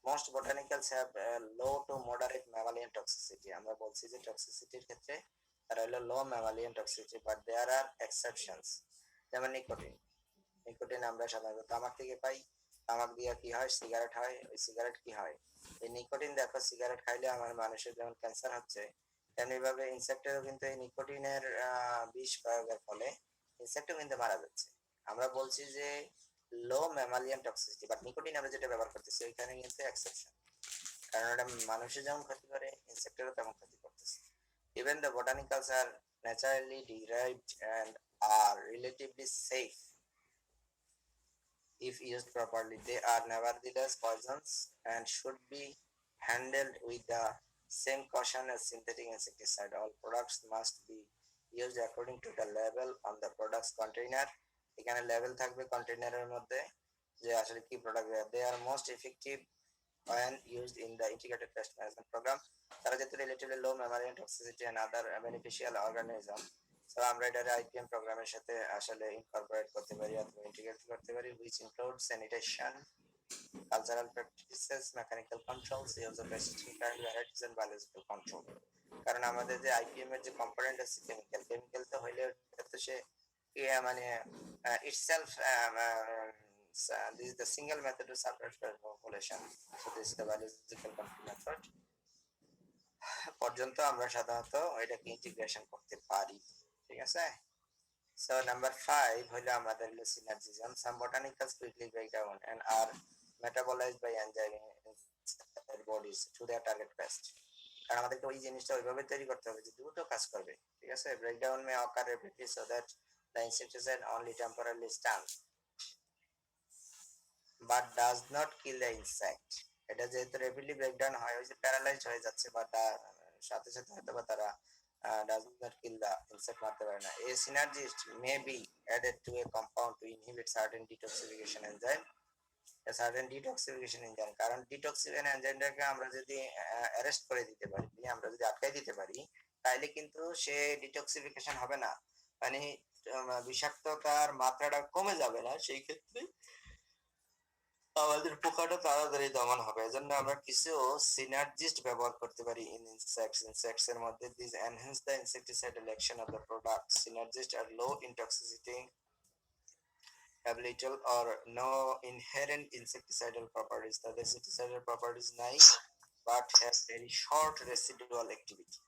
Most botanicals have low to moderate mammalian toxicity. আমরা বলছি যে টক্সিসিটির ক্ষেত্রে তারা হলো লো mammalian toxicity, but there are exceptions. যেমন nicotine. Nicotine আমরা সাধারণত তামাক থেকে পাই। তামাক দিয়ে কি হয়? সিগারেট হয়। ওই সিগারেট কি হয়? এই নিকোটিন দেখো, সিগারেট খাইলে আমার মানুষের যেমন ক্যান্সার হচ্ছে, তেমনি ভাবে ইনসেক্টেরও কিন্তু এই নিকোটিনের বিষ প্রয়োগের ফলে ইনসেক্টও কিন্তু মারা যাচ্ছে। আমরা বলছি যে লো ম্যামালিয়ান টক্সিসিটি, বাট নিকোটিন আমরা যেটা ব্যবহার করতেছি ওইখানে কিন্তু এক্সেপশন, কারণ এটা মানুষের যেমন ক্ষতি করে ইনসেক্টেরও তেমন ক্ষতি করতেছে। Even the botanicals are naturally derived and are relatively safe if used properly. They are nevertheless poisons and should be handled with the same caution as synthetic insecticide. All products must be used according to the label on the product's container. এখানে level থাকবে কন্টেইনারের মধ্যে যে আসলে কি product. They are most effective when used in the integrated pest management program. তারা যেহেতু relatively low mammalian toxicity and other beneficial organism, so আমরা এটা আইপিএম প্রোগ্রামের সাথে আসলে ইনকর্পোরেট করতে পারি অথবা ইন্টিগ্রেট করতে পারি, which includes sanitation, cultural practices, mechanical controls, use of resistant plant varieties and biological control. কারণ আমাদের যে আইপিএম এর যে কম্পোনেন্ট আছে কেমিক্যাল তো হইলে তো সে মানে itself this is the single method to suppress population, so this is the biological control method পর্যন্ত আমরা সাধারণত এটাকে ইন্টিগ্রেশন করতে পারি। ঠিক আছে। So number 5 হলো আমাদের হলো synergism. Some botanicals quickly break down and are metabolized by enzyme in their bodies to their target pest. কারণ আমাদেরকে ওই জিনিসটা ওইভাবে তৈরি করতে হবে যে দ্রুত কাজ করবে। ঠিক আছে। Breakdown May occur rapidly so that the insecticide only temporarily stuns but does not kill the insect. এটা যেহেতু র্যাপিডলি ব্রেকডাউন হয়, ওই যে প্যারালাইজড হয়ে যাচ্ছে বা তার সাথে সাথে হয়তো বা তারা does not kill the insect, মারতে পারে না। A synergist may be added to a compound to inhibit certain detoxification enzyme. A certain detoxification enzyme, কারণ ডিটক্সিফিকেশন এনজাইমটাকে আমরা যদি অ্যারেস্ট করে দিতে পারি, আমরা যদি আটকাই দিতে পারি, তাহলে কিন্তু সে ডিটক্সিফিকেশন হবে না, মানে বিষাক্ততার মাত্রাটা কমে যাবে না, সেই ক্ষেত্রে আমাদের পোকাটা তাড়াতাড়ি দমন হবে। এজন্য আমরা কিছু সিনার্জিস্ট ব্যবহার করতে পারি ইন ইনসেক্টস এর মধ্যে। This enhance the insecticidal action of the product. Synergist are low in toxicity, have little or no inherent insecticidal properties. The insecticidal properties নাই, but have very short residual activity.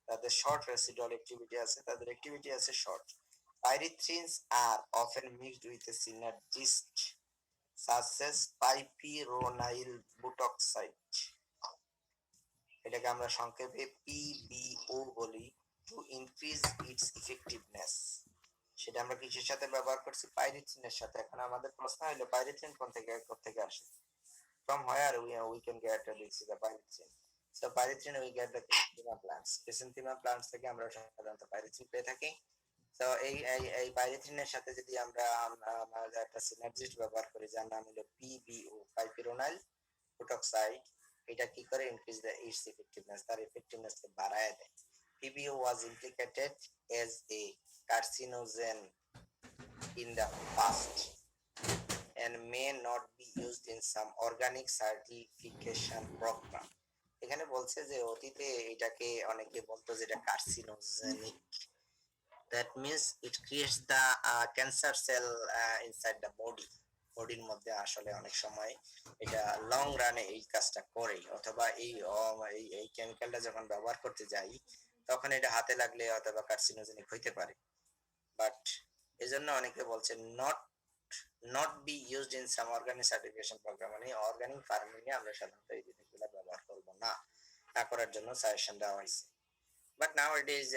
তাদের short residual activity আছে, তাদের activity আছে short. Pyrethrins are often mixed with a synergist such as pypironyl butoxide. এটাকে আমরা সংক্ষেপে PBO বলি, to increase it's effectiveness. সেটা আমরা কিসের সাথে ব্যবহার করছি? পাইরিথ্রিনের সাথে। এখন আমাদের প্রশ্ন হলো পাইরিথ্রিন কোন থেকে আসে? From where we can get this the pyrethrin? So pyrethrin we get the chrysanthemum plants. Chrysanthemum plants থেকে আমরা সাধারণত পাইরিথ্রিন পেয়ে থাকি। তো এই পাইরিথ্রিনের সাথে যদি আমরা একটা সিনার্জিস্ট ব্যবহার করি যার নাম হলো পিবিও, পাইপিরোনাইল বুটক্সাইড, এটা কি করে? ইনক্রিজ দ্য ইটস ইফেক্টিভনেস, তার ইফেক্টিভনেসকে বাড়ায় দেয়। PBO was implicated as a carcinogen in the past and may not be used in some organic certification program. এখানে বলছে যে অতীতে এটাকে অনেকে বলতো যে এটা carcinogenic, that means it creates the cancer cell inside the body. বডির মধ্যে আসলে অনেক সময় এটা লং রানে এই কাজটা করে, অথবা এই কেমিক্যালটা যখন ব্যবহার করতে যাই তখন এটা হাতে লাগলে অথবা কার্সিনোজেনিক হইতে পারে। বাট এজন্য অনেকে বলছে not be used in some organic certification program, মানে অর্গানিক ফার্মিং এ আমরা সাধারণত এই জিনিসগুলো ব্যবহার করব না, না করার জন্য সাজেশন দেওয়া হয়েছে। But nowadays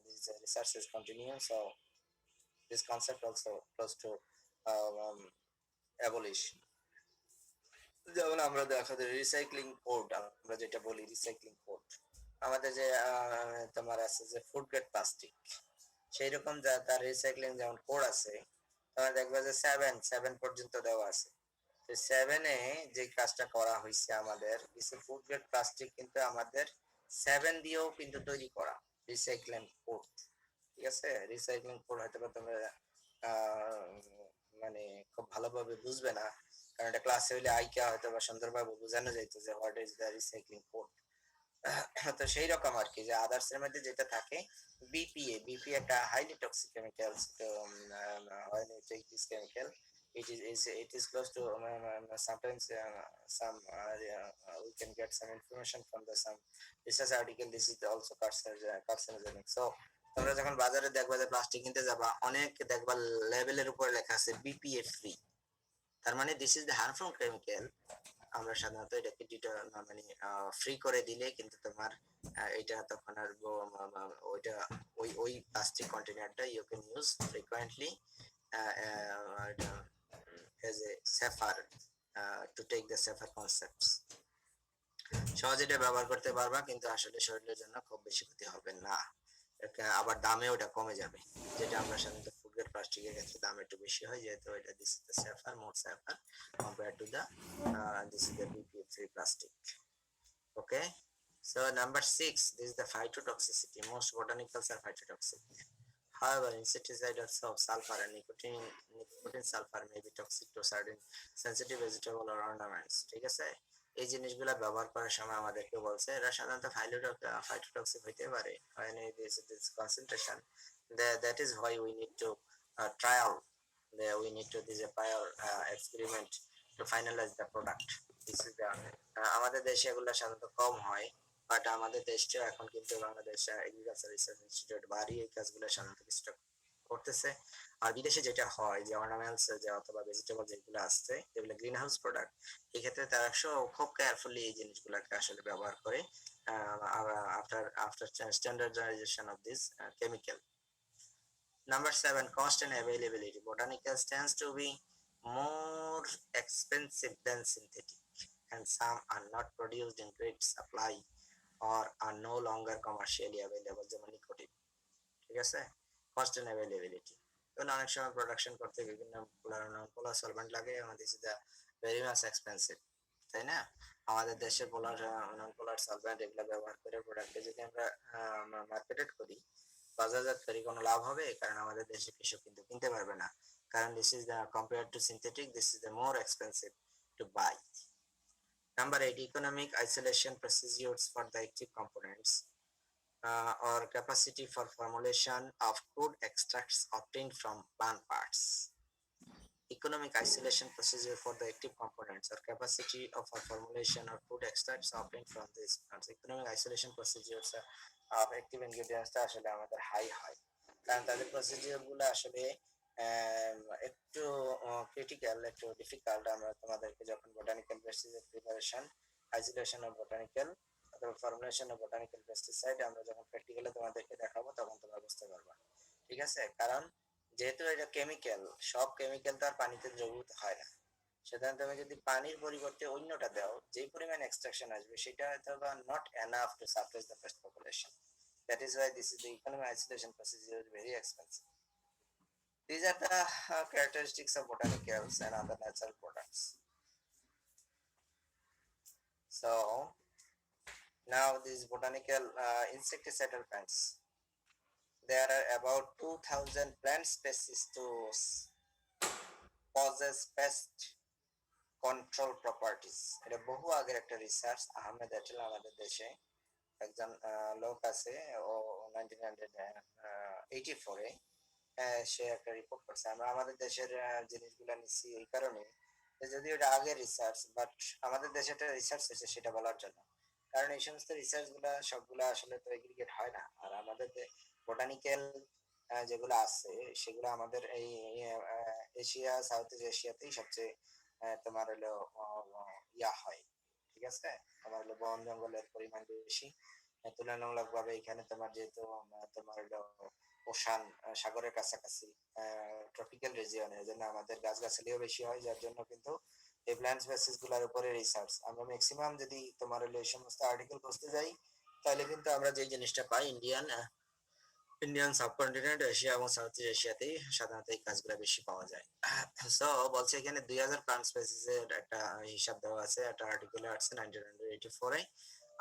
this research is continuing, so this concept also close to abolish. যেমন আমরা দেখা যায় রিসাইক্লিং কোড, আমরা যেটা বলি রিসাইক্লিং কোড, আমাদের যে তোমার আছে যে ফুড গ্রেড প্লাস্টিক, সেই রকম তার রিসাইক্লিং যেমন কোড আছে, তোমরা দেখবে যে 7 পর্যন্ত দেওয়া আছে। তো 7-এ যে কাজটা করা হয়েছে আমাদের কিছু ফুড গ্রেড প্লাস্টিক কিন্তু আমাদের 7 দিয়েও কিন্তু তৈরি করা রিসাইক্লিং কোড। ঠিক আছে। রিসাইক্লিং কোড হয়তো তোমরা মানে খুব ভালোভাবে বুঝবে না, কারণ এটা ক্লাসে হইলে আইকা হয়তো বা সুন্দরভাবে বোঝানো যাইতো যে what is the recycling code. তো সেই রকম আর কি, যে আদার্স এর মধ্যে যেটা থাকে বিপিএ একটা হাইলি টক্সিক কেমিক্যাল। তো when you take this chemical, it is close to sometimes some we can get some information from the some research article. This is also carcinogenic. So তোমরা যখন বাজারে দেখবা যে প্লাস্টিক কিনতে যাবা, অনেক দেখবা লেবেলের উপরে লেখা আছে বিপিএ ফ্রি। তার মানে this is the harmful chemical. আমরা সাধারণত এটাকে মানে ফ্রি করে দিলে কিন্তু তোমার এটা তখন আর ওইটা ওই প্লাস্টিক কন্টেনারটা you can use frequently as a safer to take the safer concepts. সহজে এটা ব্যবহার করতে পারবা, কিন্তু আসলে শরীরের জন্য খুব বেশি ক্ষতি হবে না। আবার দামে ওটা কমে যাবে, যেটা আমরা সাধারণত ফুড গ্রেড প্লাস্টিকের ক্ষেত্রে দাম একটু বেশি হয়, যেহেতু এটা this is the safer, more safer compared to the this is the BPA free plastic. Okay, so number 6, this is the phytotoxicity. Most botanicals are phytotoxic. However, insecticides of sulfur and nicotine sulfur may be toxic to certain sensitive vegetable or ornaments. ঠিক আছে, এই জিনিসগুলো ব্যবহার করার সময় আমাদেরকে বলছে এরা সাধারণত ফাইটোটক্সিক হইতে পারে when it is this concentration. That is why we need to trial. We need to this a prior experiment to finalize the product. This is the আমাদের দেশে এগুলো সাধারণত কম হয়, বাট আমাদের দেশটাও এখন কিন্তু বাংলাদেশ এগ্রিকালচার রিসার্চ ইনস্টিটিউট বাড়ি এই কাজগুলো সাধারণত কিছুটা করতেছে। আর বিদেশে যেটা হয় যে অর্নামেন্টস যে অথবা ভেজিটেবল যেগুলো আসছে, যেগুলো গ্রিন হাউস প্রোডাক্ট, এই ক্ষেত্রে তারা খুব কেয়ারফুলি এই জিনিসগুলোকে আসলে ব্যবহার করে after standardisation of this chemical. Number 7, cost and availability. Botanicals tends to be more expensive than synthetic, and some are not produced in great supply or are no longer commercially available, যেমন nicotine. ঠিক আছে, cost and availability. অনেক সময় production করতে বিভিন্ন পোলার solvent লাগে, আমাদের সেটা ভেরি মাচ এক্সপেন্সিভ, তাই না? আমাদের দেশে নন পোলার সলভেন্ট এগুলো ব্যবহার করে প্রোডাক্টে যদি আমরা মার্কেটেড করি, বাজারজাত করি, কোনো লাভ হবে? কারণ আমাদের দেশে কৃষক কিন্তু কিনতে পারবে না, কারণ this is the compare to synthetic, this is the more expensive to buy. Number 8, economic isolation procedures for the active components or capacity for formulation of crude extracts obtained from plant parts. Economic isolation procedure for the active components or capacity of formulation of crude extracts obtained from these plants. Economic isolation procedures of active ingredients আসলে আমাদের high হয়, কারণ তাদের procedure গুলো আসলে একটু critical, একটু difficult. আমরা তোমাদেরকে যখন botanical pesticide preparation, isolation of botanical অথবা ফর্মুলেশন অফ বোটানিক্যাল পেস্টিসাইড আমরা যখন প্র্যাকটিক্যালি তোমাদেরকে দেখাবো, তখন তোমরা বুঝতে পারবা। ঠিক আছে, কারণ যেহেতু এটা কেমিক্যাল, সব কেমিক্যাল তো আর পানিতে দ্রবীভূত হয় না। সুতরাং তুমি যদি পানির পরিবর্তে অন্যটা দাও, যে পরিমাণ এক্সট্রাকশন আসবে সেটা হয়তো বা not enough to suppress the pest population. That is why this is the economic isolation procedure is very expensive. These are the characteristics of botanicals and other natural products. So now these botanical insecticidal plants, there are about 2000 plant species to possess pest control properties. এটা বহু আগের একটা research, Ahmed এটেল আমাদের দেশে একজন লোক আছে, ও 1984-এ সে একটা রিপোর্ট করছে। আমরা আমাদের দেশের জিনিসগুলো নিচ্ছি এই কারণে, যদি এটা আগের রিসার্চ, বাট আমাদের দেশে একটা রিসার্চ হয়েছে সেটা বলার জন্য, কারণ এই সমস্ত রিসার্চ গুলা সবগুলা আসলে তো এগ্রিগেট হয় না। আর আমাদের বোটানিক্যাল যেগুলো আছে সেগুলো আমাদের এই এশিয়া, সাউথ ইস্ট এশিয়াতেই সবচেয়ে তোমার হলো ইয়া হয়। ঠিক আছে, তোমার হলো বন জঙ্গলের পরিমাণ বেশি তুলনামূলকভাবে। এখানে তোমার যেহেতু তোমার হলো ওশান, সাগরের কাছাকাছি, ট্রপিক্যাল রিজিয়ন, এর জন্য আমাদের গাছগাছালিও বেশি হয়, যার জন্য কিন্তু এই প্ল্যান্ট স্পেসিস গুলার উপরে রিসার্চ আমরা ম্যাক্সিমাম যদি তোমার হলো এই সমস্ত আর্টিকেল খুঁজতে যাই, তাহলে কিন্তু আমরা যে জিনিসটা পাই ইন্ডিয়ান সাবকন্টিনেন্ট, এশিয়া এবং সাউথ ইস্ট এশিয়াতেই সাধারণত এই কাজগুলো বেশি পাওয়া যায়। সো বলছে এখানে 2000 প্লান্ট স্পেসিসের একটা হিসাব দেওয়া আছে, একটা আর্টিকেলে আসছে 1984-এ।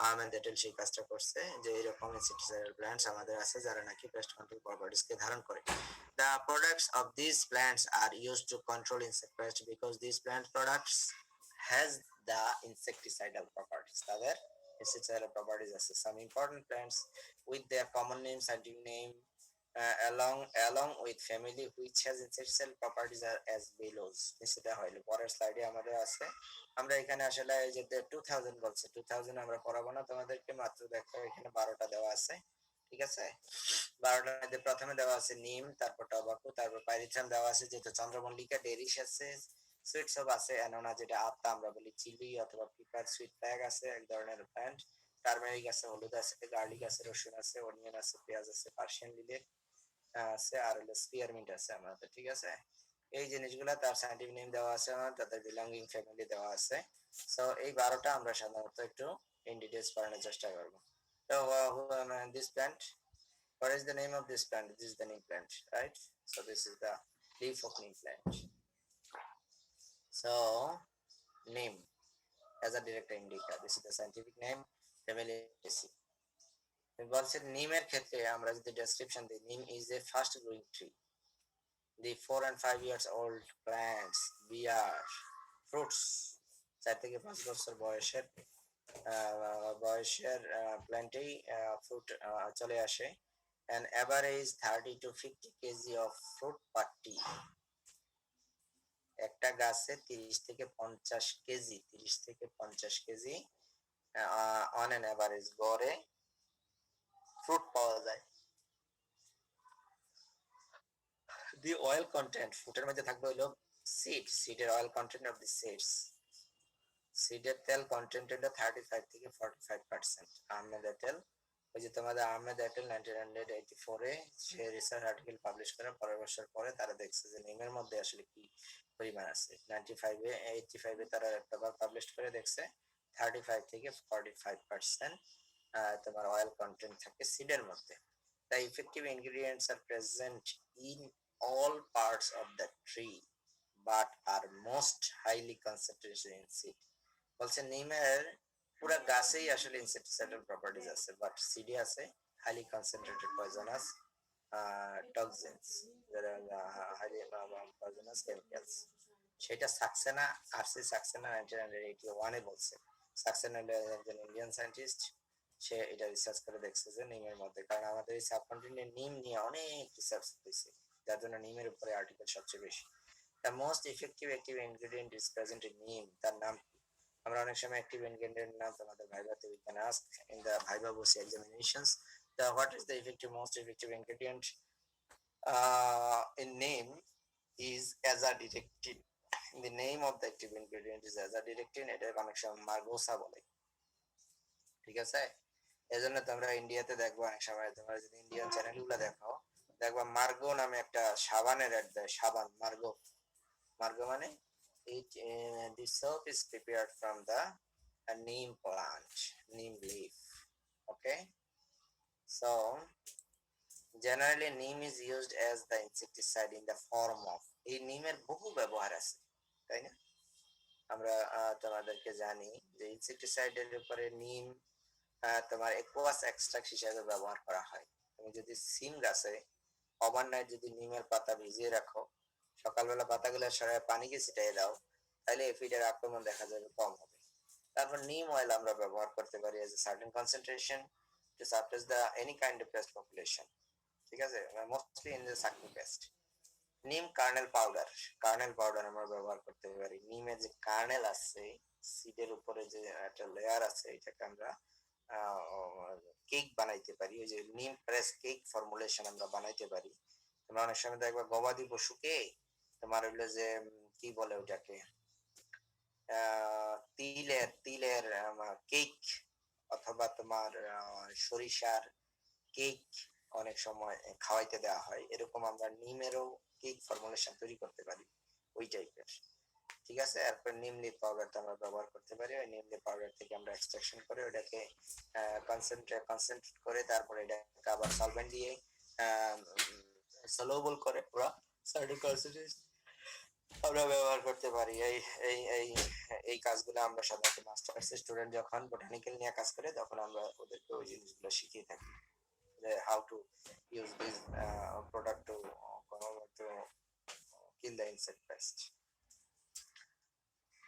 আহমেদ এটেল সেই কাজটা করছে যে এরকম ইনসেক্টিসাইডাল প্ল্যান্টস আমাদের আছে যারা নাকি পেস্ট কন্ট্রোল প্রপার্টিসকে ধারণ করে। The products of these plants are used to control insect pest because these plant products has the insecticidal properties. তাদের insecticidal properties আছে. Some important plants with their common name, scientific name, along with family which has insecticidal properties are as below. সেটা হইলো পরের স্লাইডে আমাদের আছে। আমরা এখানে আসলে এই যে 2000 বলছে 2000 আমরা পড়াবো না তোমাদেরকে, মাত্র দেখো এখানে 12টা দেওয়া আছে। ঠিক আছে, 12টার মধ্যে প্রথমে দেওয়া আছে নিম, তারপর টবাকু, তারপর পাইরিথ্রাম দেওয়া আছে, যেটা চন্দ্রমল্লিকা, ডেরিশ আছে, সুইটস অফ আছে, অ্যানোনা যেটা আত্তা আমরা বলি, চিলি অথবা পিপার, সুইট প্যাগ আছে এক ধরনের প্ল্যান্ট, টার্মেরিক আছে, হলুদ আছে, গার্লিক আছে, রসুন আছে, অনিয়ন আছে, পেঁয়াজ আছে, পার্সিয়ান লিলেক আছে, আর হলো স্পিয়ারমিন্ট আছে আমাদের। ঠিক আছে, এই জিনিসগুলো তার সাইন্টিফিক নেম দেওয়া আছে, তাদের বিলঙ্গিং ফ্যামিলি দেওয়া আছে। সো এই 12টা আমরা সাধারণত একটু ইন ডিটেইলস পড়ানোর চেষ্টা করব। তো this plant, what is the name of this plant? This is the neem plant, right? So this is the leaf of neem plant. So neem as a direct indica, this is the scientific name, family species. বলছে নিমের ক্ষেত্রে আমরা যদি description দিই, নিম is a fast growing tree. The 4 and 5 years old plants bear fruits 4 থেকে 5 বছর বয়সের প্ল্যান্টেই ফ্রুট চলে আসে। An average 30 to 50 kg of fruit per tree. একটা গাছে 30 থেকে 50 কেজি, 30 থেকে 50 কেজি on an average গড়ে ফ্রুট পাওয়া যায়। The oil content, ফ্রুটের মধ্যে থাকবে হলো সিডের oil content of the seeds. সিডের তেল কন্টেন্ট হলো 35 থেকে 45%। আহমেদের তেল, ওই যে তোমাদের আহমেদ এটেল 1984-এ সে রিসার্চ আর্টিকেল পাবলিশ করে, পরের বছর পরে তারা দেখছে যে নিমের মধ্যে আসলে কি পরিমাণ আছে। 85-এ তারা একটা পাবলিশ করে দেখছে 35 থেকে 45% তোমার অয়েল কন্টেন্ট থাকে সিডের মধ্যে। The effective ingredients are present in all parts of the tree but are most highly concentrated in seed. বলছে নিমের পুরো গাছেই আসলে ইনসেক্টিসাইডাল প্রপার্টিজ আছে, বাট সিডে আছে highly concentrated poisonous toxins, highly poisonous chemicals. সেটা সাকসেনা, আরসি সাকসেনা 1981-এ বলছে। সাকসেনা হলো একজন ইন্ডিয়ান সায়েন্টিস্ট, সে এটা রিসার্চ করে দেখছে যে নিমের মধ্যে, কারণ আমাদের এই সাবকন্টিনেন্টে নিম নিয়ে অনেক রিসার্চ হয়েছে, যার জন্য নিমের উপরে আর্টিকেল সবচেয়ে বেশি। The most effective active ingredient is present in neem. তার নাম আমরা অনেক সময় অ্যাক্টিভ ইনগ্রেডিয়েন্ট নাম তোমাদের ভাইভাতে we can ask in the viva voce examinations. What is the effective most effective ingredient in neem is azadirachtin. The name of the active ingredient is azadirachtin. এটা অনেক সময় মার্গোসা বলে। ঠিক আছে, এজন্য তোমরা ইন্ডিয়াতে দেখবো অনেক সময়, তোমরা যদি ইন্ডিয়ান চ্যানেলগুলো দেখো, দেখবা মার্গো নামে একটা সাবানের অ্যাড দেয়, সাবান মার্গো। মার্গো মানে the soap is prepared from the neem plant, neem leaf. Okay, so generally neem is used as the insecticide in the form of, এই নিমের বহু ব্যবহার আছে, তাই না? আমরা তোমাদেরকে জানি যে ইনসেক্টিসাইডের উপরে নিম তোমার অ্যাকুয়াস এক্সট্রাক্ট হিসেবে ব্যবহার করা হয়। তুমি যদি সিম গাছে ওভারনাইট যদি নিমের পাতা ভিজিয়ে রাখো, সকালবেলা পাতাগুলো সরায় পানিকে ছিটিয়ে দাও, তাহলে এফিডের আক্রমণ দেখা যাবে কম হবে। তারপর নিম অয়েল আমরা ব্যবহার করতে পারি as a certain concentration to suppress the any kind of pest population. ঠিক আছে, mostly in the sucking pest. Neem kernel powder আমরা ব্যবহার করতে পারি। নিমের যে কার্নেল আছে, সিডের উপরে যে একটা লেয়ার আছে, এটাকে আমরা কেক বানাইতে পারি, ওই যে নিম প্রেস কেক ফর্মুলেশন আমরা বানাইতে পারি। তোমরা অনেক সময় দেখবা গবাদি পশুকে তোমার হইলো যে কি বলে ওটাকে তিলের কেক অথবা তোমার সরিষার কেক অনেক সময় খাওয়াইতে দেওয়া হয়, এরকম আমরা নিমেরও কেক ফর্মুলেশন তৈরি করতে পারি ওই টাইপের। ঠিক আছে, এরপর নিম লিফ পাউডারটা আমরা ব্যবহার করতে পারি। ওই নিম লিফ পাউডার থেকে আমরা এক্সট্রাকশন করে ওটাকে কনসেন্ট্রেট করে তারপরে এটাকে আবার সলভেন্ট দিয়ে সলুবল করে পুরো সার্টেন কনসেন্ট্রেশন আমরা ব্যবহার করতে পারি। এই কাজগুলো আমরা সাধারণত মাস্টার্স স্টুডেন্ট যখন বোটানিক্যাল নিয়ে কাজ করে তখন আমরা ওদেরকে ওই জিনিসগুলো শিখিয়ে থাকি, how to use this product to insect pest.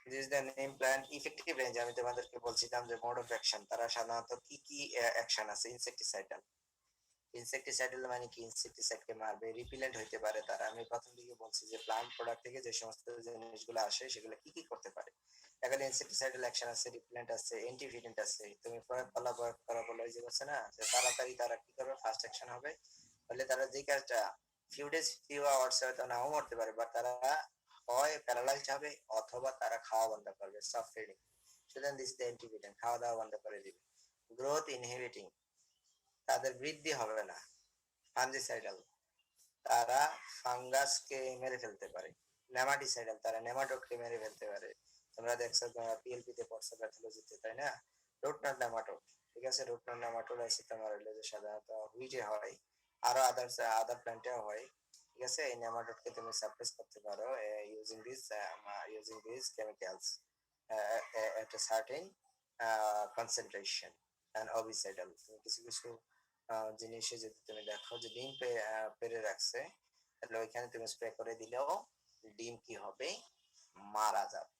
This is the name plan effective range. আমি তোমাদেরকে বলছিলাম যে মোড অফ অ্যাকশন, তারা সাধারণত কি কি অ্যাকশন আছে ইনসেক্টিসাইডাল। ইনসেক্টিসাইডাল মানে কি, ইনসেক্টিসাইডকে মারবে, রিপিলেন্ট হইতে পারে তারা। আমি প্রথম দিকে বলছি যে প্লান্ট প্রোডাক্ট থেকে যে সমস্ত জিনিসগুলো আসে সেগুলো কি কি করতে পারে। এখানে ইনসেক্টিসাইডাল অ্যাকশন আছে, রিপিলেন্ট আছে, অ্যান্টিভিডেন্ট আছে। তুমি প্রয়োগ করা বলে যে বলছে না যে তাড়াতাড়ি তারা কি করবে, ফার্স্ট অ্যাকশন হবে। বলে তারা যে কাজটা ফিউ ডেজ ফিউ আওয়ার্স হয়তো নাও মরতে পারে, বাট তারা হয় প্যারালাইজড হবে অথবা তারা খাওয়া বন্ধ করবে, স্টপ ফিডিং। সুতরাং দিস দ্য অ্যান্টিভিডেন্ট, খাওয়া দাওয়া বন্ধ করে দিবে। গ্রোথ ইনহিবিটিং, তাদের বৃদ্ধি হবে না। ফাঞ্জিসাইডাল, তারা ফাঙ্গাসকে মেরে ফেলতে পারে। নেমাটিসাইডাল, তারা নেমাটোডকে মেরে ফেলতে পারে। তোমরা দেখছো পিএলপি তে পড়ছো প্যাথোলজিতে, তাই না? রুট নট নেমাটোড, ঠিক আছে? রুট নট নেমাটোড আছে তোমার হলো যে সাধারণত হুইটে হয়, আরো আদার প্ল্যান্টেও হয়, ঠিক আছে? এই নেমাটোডকে তুমি সাপ্রেস করতে পারো using this chemicals at a certain concentration and ovicidal। তুমি কিছু কিছু জিনিসে যদি তুমি দেখো যে ডিম পেরে রাখছে, তাহলে ওইখানে তুমি স্প্রে করে দিলেও ডিম কি হবে, মারা যাবে।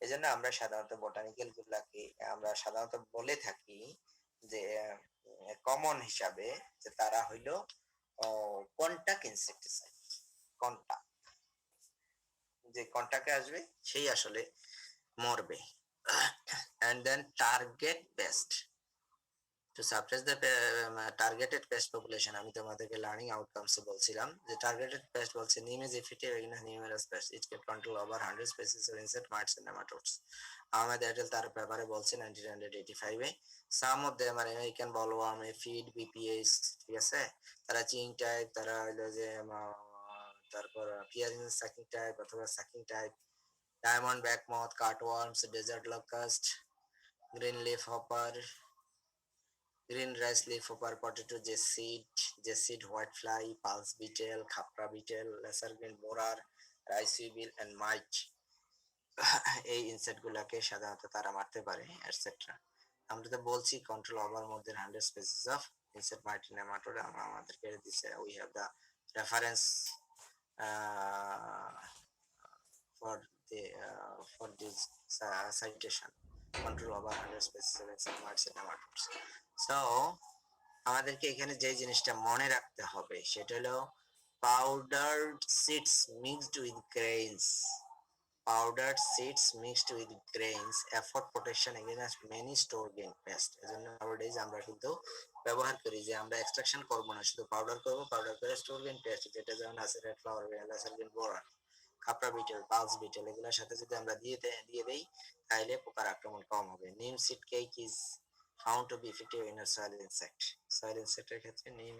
এই জন্য আমরা সাধারণত বোটানিক্যাল গুলাকে আমরা সাধারণত বলে থাকি যে কমন হিসাবে যে তারা হইলো কন্টাক্ট ইনসেক্টিসাইড। কন্টাক্ট, যে কন্টাক্টে আসবে সেই আসলে মরবে। and then target pest to suppress the targeted pest population। আমি তোমাদেরকে লার্নিং আউটকামস বলছিলাম যে টার্গেটেড পেস্ট বলছে neem is effective against numerous pest, it can control over 100 species of insect, mites and nematodes. Ahmed et al তার পেপারে বলছে 1985 এ some of them are American bollworm, aphid, BPS, ঠিক আছে? তারা চিং টাইপ, তারা হলো যে তারপর পিয়ারিং সাকিং টাইপ অথবা sucking type, diamond back moth, cutworms, desert locust, green leafhopper, green rice leafhopper, potato jassid, whitefly, pulse beetle, khapra betel, laser grain borer, rice weevil and mite. এই insect গুলাকে সাধারণত তারা মারতে পারে etcetera. আমরা তো বলছি control over more than 100 species of insect, mite, nematode. আমাদেরকে দিছে we have the reference for for this citation, control over 100 species of insect, mites and nematodes। So আমাদেরকে এখানে যে জিনিসটা মনে রাখতে হবে সেটা হলো powdered seeds mixed with grains, powdered seeds mixed with grains afford protection against many store grain pest। এজন্য nowadays আমরা কিন্তু ব্যবহার করি যে আমরা এক্সট্রাকশন করব না, শুধু পাউডার করব, পাউডার করে স্টোর গ্রেন পেস্ট যেটা যেমন আছে red flour grain, lesser grain borer, khapra beetle, pulse beetle, এগুলোর সাথে যদি আমরা দিয়ে দেই তাহলে পোকার আক্রমণ কম হবে। Neem seed cake is found to be effective in soil insect. Soil ইনসেক্টের ক্ষেত্রে নিম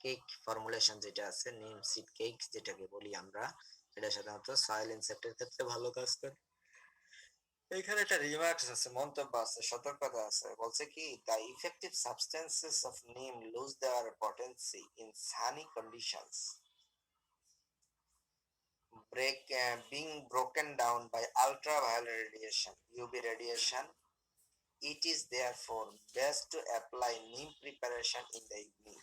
কেক ফর্মুলেশন যেটা আছে, নিম সিড কেক যেটাকে বলি আমরা, এটা সাধারণত সয়েল ইনসেক্টের ক্ষেত্রে ভালো কাজ করে। এখানে একটা রিমার্কস আছে, মন্তব্য আছে, সতর্কতা আছে। বলছে কি দ্য ইফেক্টিভ সাবস্টেন্সেস অফ নিম loose there potency in Sunny conditions, being broken down by ultraviolet radiation, UV radiation. It is therefore best to apply neem preparation in the evening।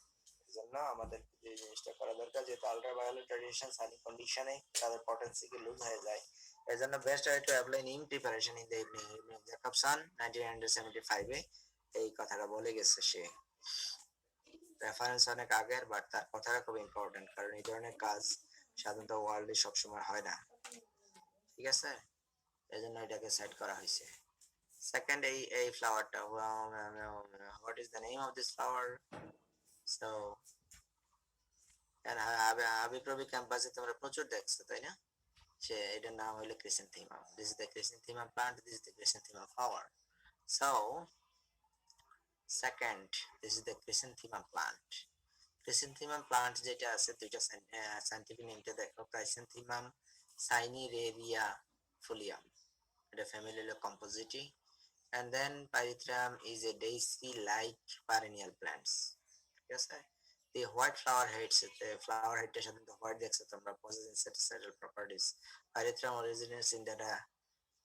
জন্য আমাদের যে জিনিসটা করা দরকার, যেহেতু আলট্রাভায়োলেট রেডিয়েশন সানি কন্ডিশনে তাদের পটেন্সিকে লুজ হয়ে যায়, এর জন্য বেস্ট হয় টু অ্যাপ্লাই নিম preparation in the evening. Jacobson 1975 এ এই কথাটা বলে গেছে সে। রেফারেন্স অনেক আগের, বাট তার কথাটা খুব ইম্পর্টেন্ট, কারণ এই ধরনের কাজ সাধারণত ওয়ার্ল্ডে সবসময় হয় না, ঠিক আছে? এই জন্য এটাকে সেট করা হয়েছে। সেকেন্ড, এই ফ্লাওয়ারটা, what is the name of this flower? So Abiprobi ক্যাম্পাসে তোমরা প্রচুর দেখছো, তাই না? সে এটার নাম হলো chrysanthemum. This is the chrysanthemum plant, this is the chrysanthemum flower. So second, this is the chrysanthemum plant. Chrysanthemum plant যেটা আছে দুইটা সাইন্টিফিক নেমটা দেখো, ক্রাইসেন্থিমাম সাইনিরেরিয়া ফুলিয়াম, এটা ফ্যামিলি হলো কম্পোজিটি, and then pyrethrum is a daisy like perennial plants, ঠিক আছে? The white flower heads, the flower headটা সাধারণত হোয়াইট দেখছো তোমরা, possess insecticidal properties। Pyrethrum originates in the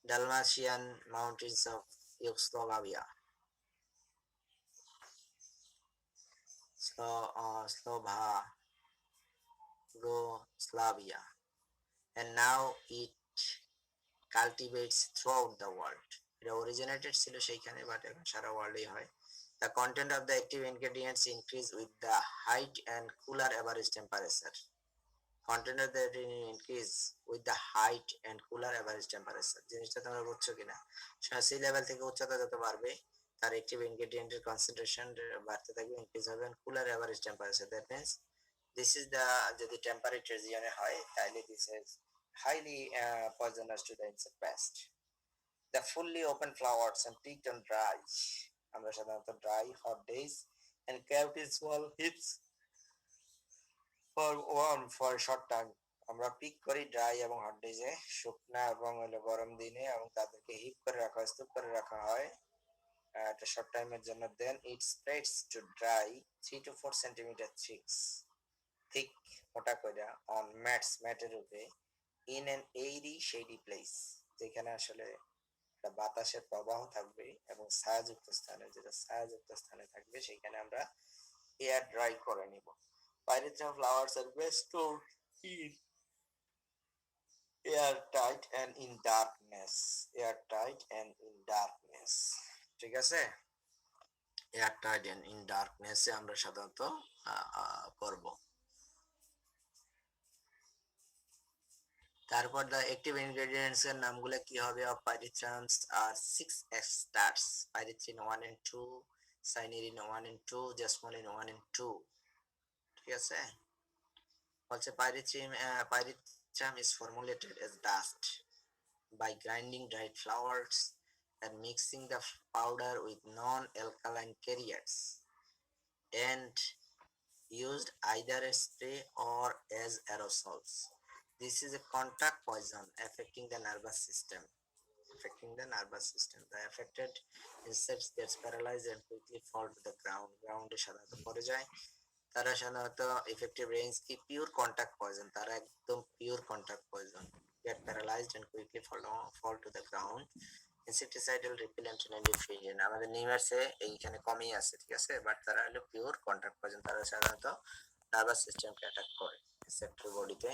Dalmatian mountains of Yugoslavia, Slovenia, and now it cultivates throughout the world. It originated ছিল সেইখানে, but এখন সারা ওয়ার্ল্ডেই হয়. The content of the active ingredients increase with the height and cooler average temperature. Content of the increase with the height and cooler average temperature. জিনিসটা তোমরা বুঝছো কিনা? Sea level থেকে উচ্চতা যত বাড়বে তার অ্যাক্টিভ ইনগ্রেডিয়েন্টের কনসেন্ট্রেশন বাড়তে থাকবে, ইনক্রিজ হবে, cooler average temperature. That means this is the, যদি টেম্পারেট রিজিয়নে হয় তাহলে this is highly poisonous to the insect pest. The fully open flowers and picked on dry, আমরা সাধারণত dry hot days and kept in small heaps for warm for short time. আমরা pick করি dry এবং hot ডেজে, শুকনা এবং হলো গরম দিনে, এবং তাদেরকে হিপ করে রাখা হয়, স্তূপ করে রাখা হয় একটা শর্ট টাইমের জন্য। Then it spreads to dry 3 to 4 centimetre thick মোটা কইরা অন ম্যাটস, ম্যাটের উপরে, in an airy shady place, যেখানে আসলে একটা বাতাসের প্রবাহ থাকবে এবং ছায়াযুক্ত স্থানে, যেটা ছায়াযুক্ত স্থানে থাকবে সেইখানে আমরা এয়ার ড্রাই করে নিব। Pyrethrum flowers are best stored in airtight and in darkness. Airtight and in darkness. ঠিক আছে? Airtight and in darkness এ আমরা সাধারণত করব। তারপর the active ingredients এর নামগুলো কি হবে? of pyrethrum are 6 extracts: pyrethrin 1 and 2, cyanirin 1 and 2, jasmolin 1 and 2. ঠিক আছে? Also pyrethrum is formulated as dust by grinding dried flowers and mixing the powder with non-alkaline carriers, and used either as spray or as aerosols. This is a contact poison affecting the nervous system. The affected insects gets paralyzed and quickly fall to the ground. গ্রাউন্ডে সাধারণত পড়ে যায়। তারা সাধারণত effective range কি pure contact poison, তারা একদম pure contact poison. Get paralyzed and quickly fall to the ground. Insecticidal repellent and diffusion, আমাদের নিমার্সে এইখানে কমই আছে, ঠিক আছে, বাট তারা হলো পিওর কন্টাক্ট পয়জন। তারা সাধারণত নার্ভাস সিস্টেমকে অ্যাটাক করে ইনসেক্টের বডিতে।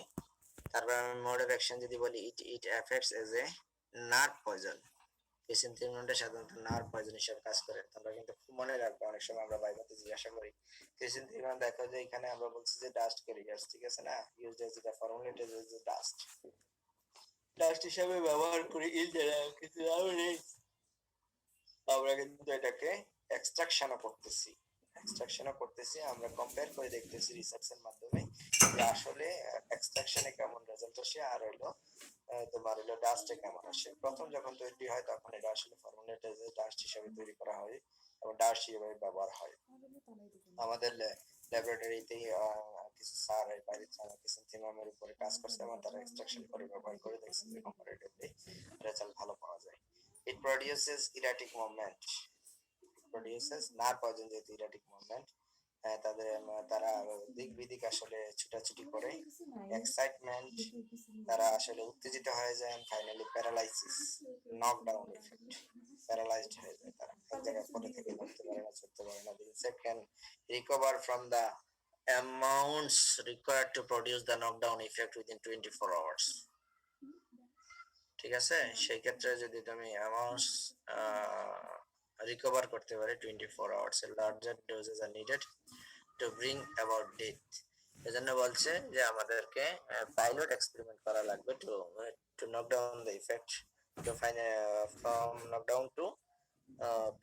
তারপর মোড অফ অ্যাকশন যদি বলি, it affects as a nerve poison. ক্রিসেন্থেমিয়ামটা সাধারণত নার্ভ পয়জন হিসেবে কাজ করে। তোমরা কিন্তু খুব মনে রাখবে, অনেক সময় আমরা বাইরেতে জিজ্ঞাসা করি ক্রিসেন্থেমিয়াম, দেখো যে এখানে আমরা বলছি যে ডাস্ট ক্যারিয়ার্স, ঠিক আছে না, used as the formulated as dust, dust হিসেবে ব্যবহার করি। ইন জেনারেল কিছু আমরা কিন্তু এটাকে এক্সট্রাকশনও করতেছি। আমরা কম্পেয়ার করে দেখতেছি রিসার্চের মাধ্যমে যে আসলে এক্সট্রাকশনে কেমন রেজাল্ট আসে আর হলো তোমার হলো ডাস্টে কেমন আসে। প্রথম যখন তৈরি হয় তখন এটা আসলে ফর্মুলেটেড ডাস্ট হিসেবে তৈরি করা হয় এবং ডাস্ট হিসেবে ব্যবহার হয়। আমাদের ল্যাবরেটরিতে কিছু স্যার এই পাইরিথ্রামের উপরে কাজ করছে এবং তারা এক্সট্রাকশন করে ব্যবহার করে দেখছে যে কম্পারেটিভলি রেজাল্ট ভালো পাওয়া যায়। It produces erratic movement. Nerve poison যেহেতু erratic movement, তারা দিক বিদিক আসলে ছুটাছুটি করে, এক্সাইটমেন্ট, তারা আসলে উত্তেজিত হয়ে যায়, finally paralysis, knockdown effect, paralysed হয়ে যায়, তারা এক জায়গায় পড়ে থেকে নড়তে পারে না, চলতে পারে না। The insect can recover from the amounts required to produce the knockdown effect within 24 hours. ঠিক আছে, সেই ক্ষেত্রে যদি তুমি অ্যামাউন্টস রিকভার করতে পারে 24 hours, larger doses are needed to bring about death. এজন্য বলছে যে আমাদেরকে পাইলট এক্সপেরিমেন্ট করা লাগবে to knock down the effect, to fine from knock down to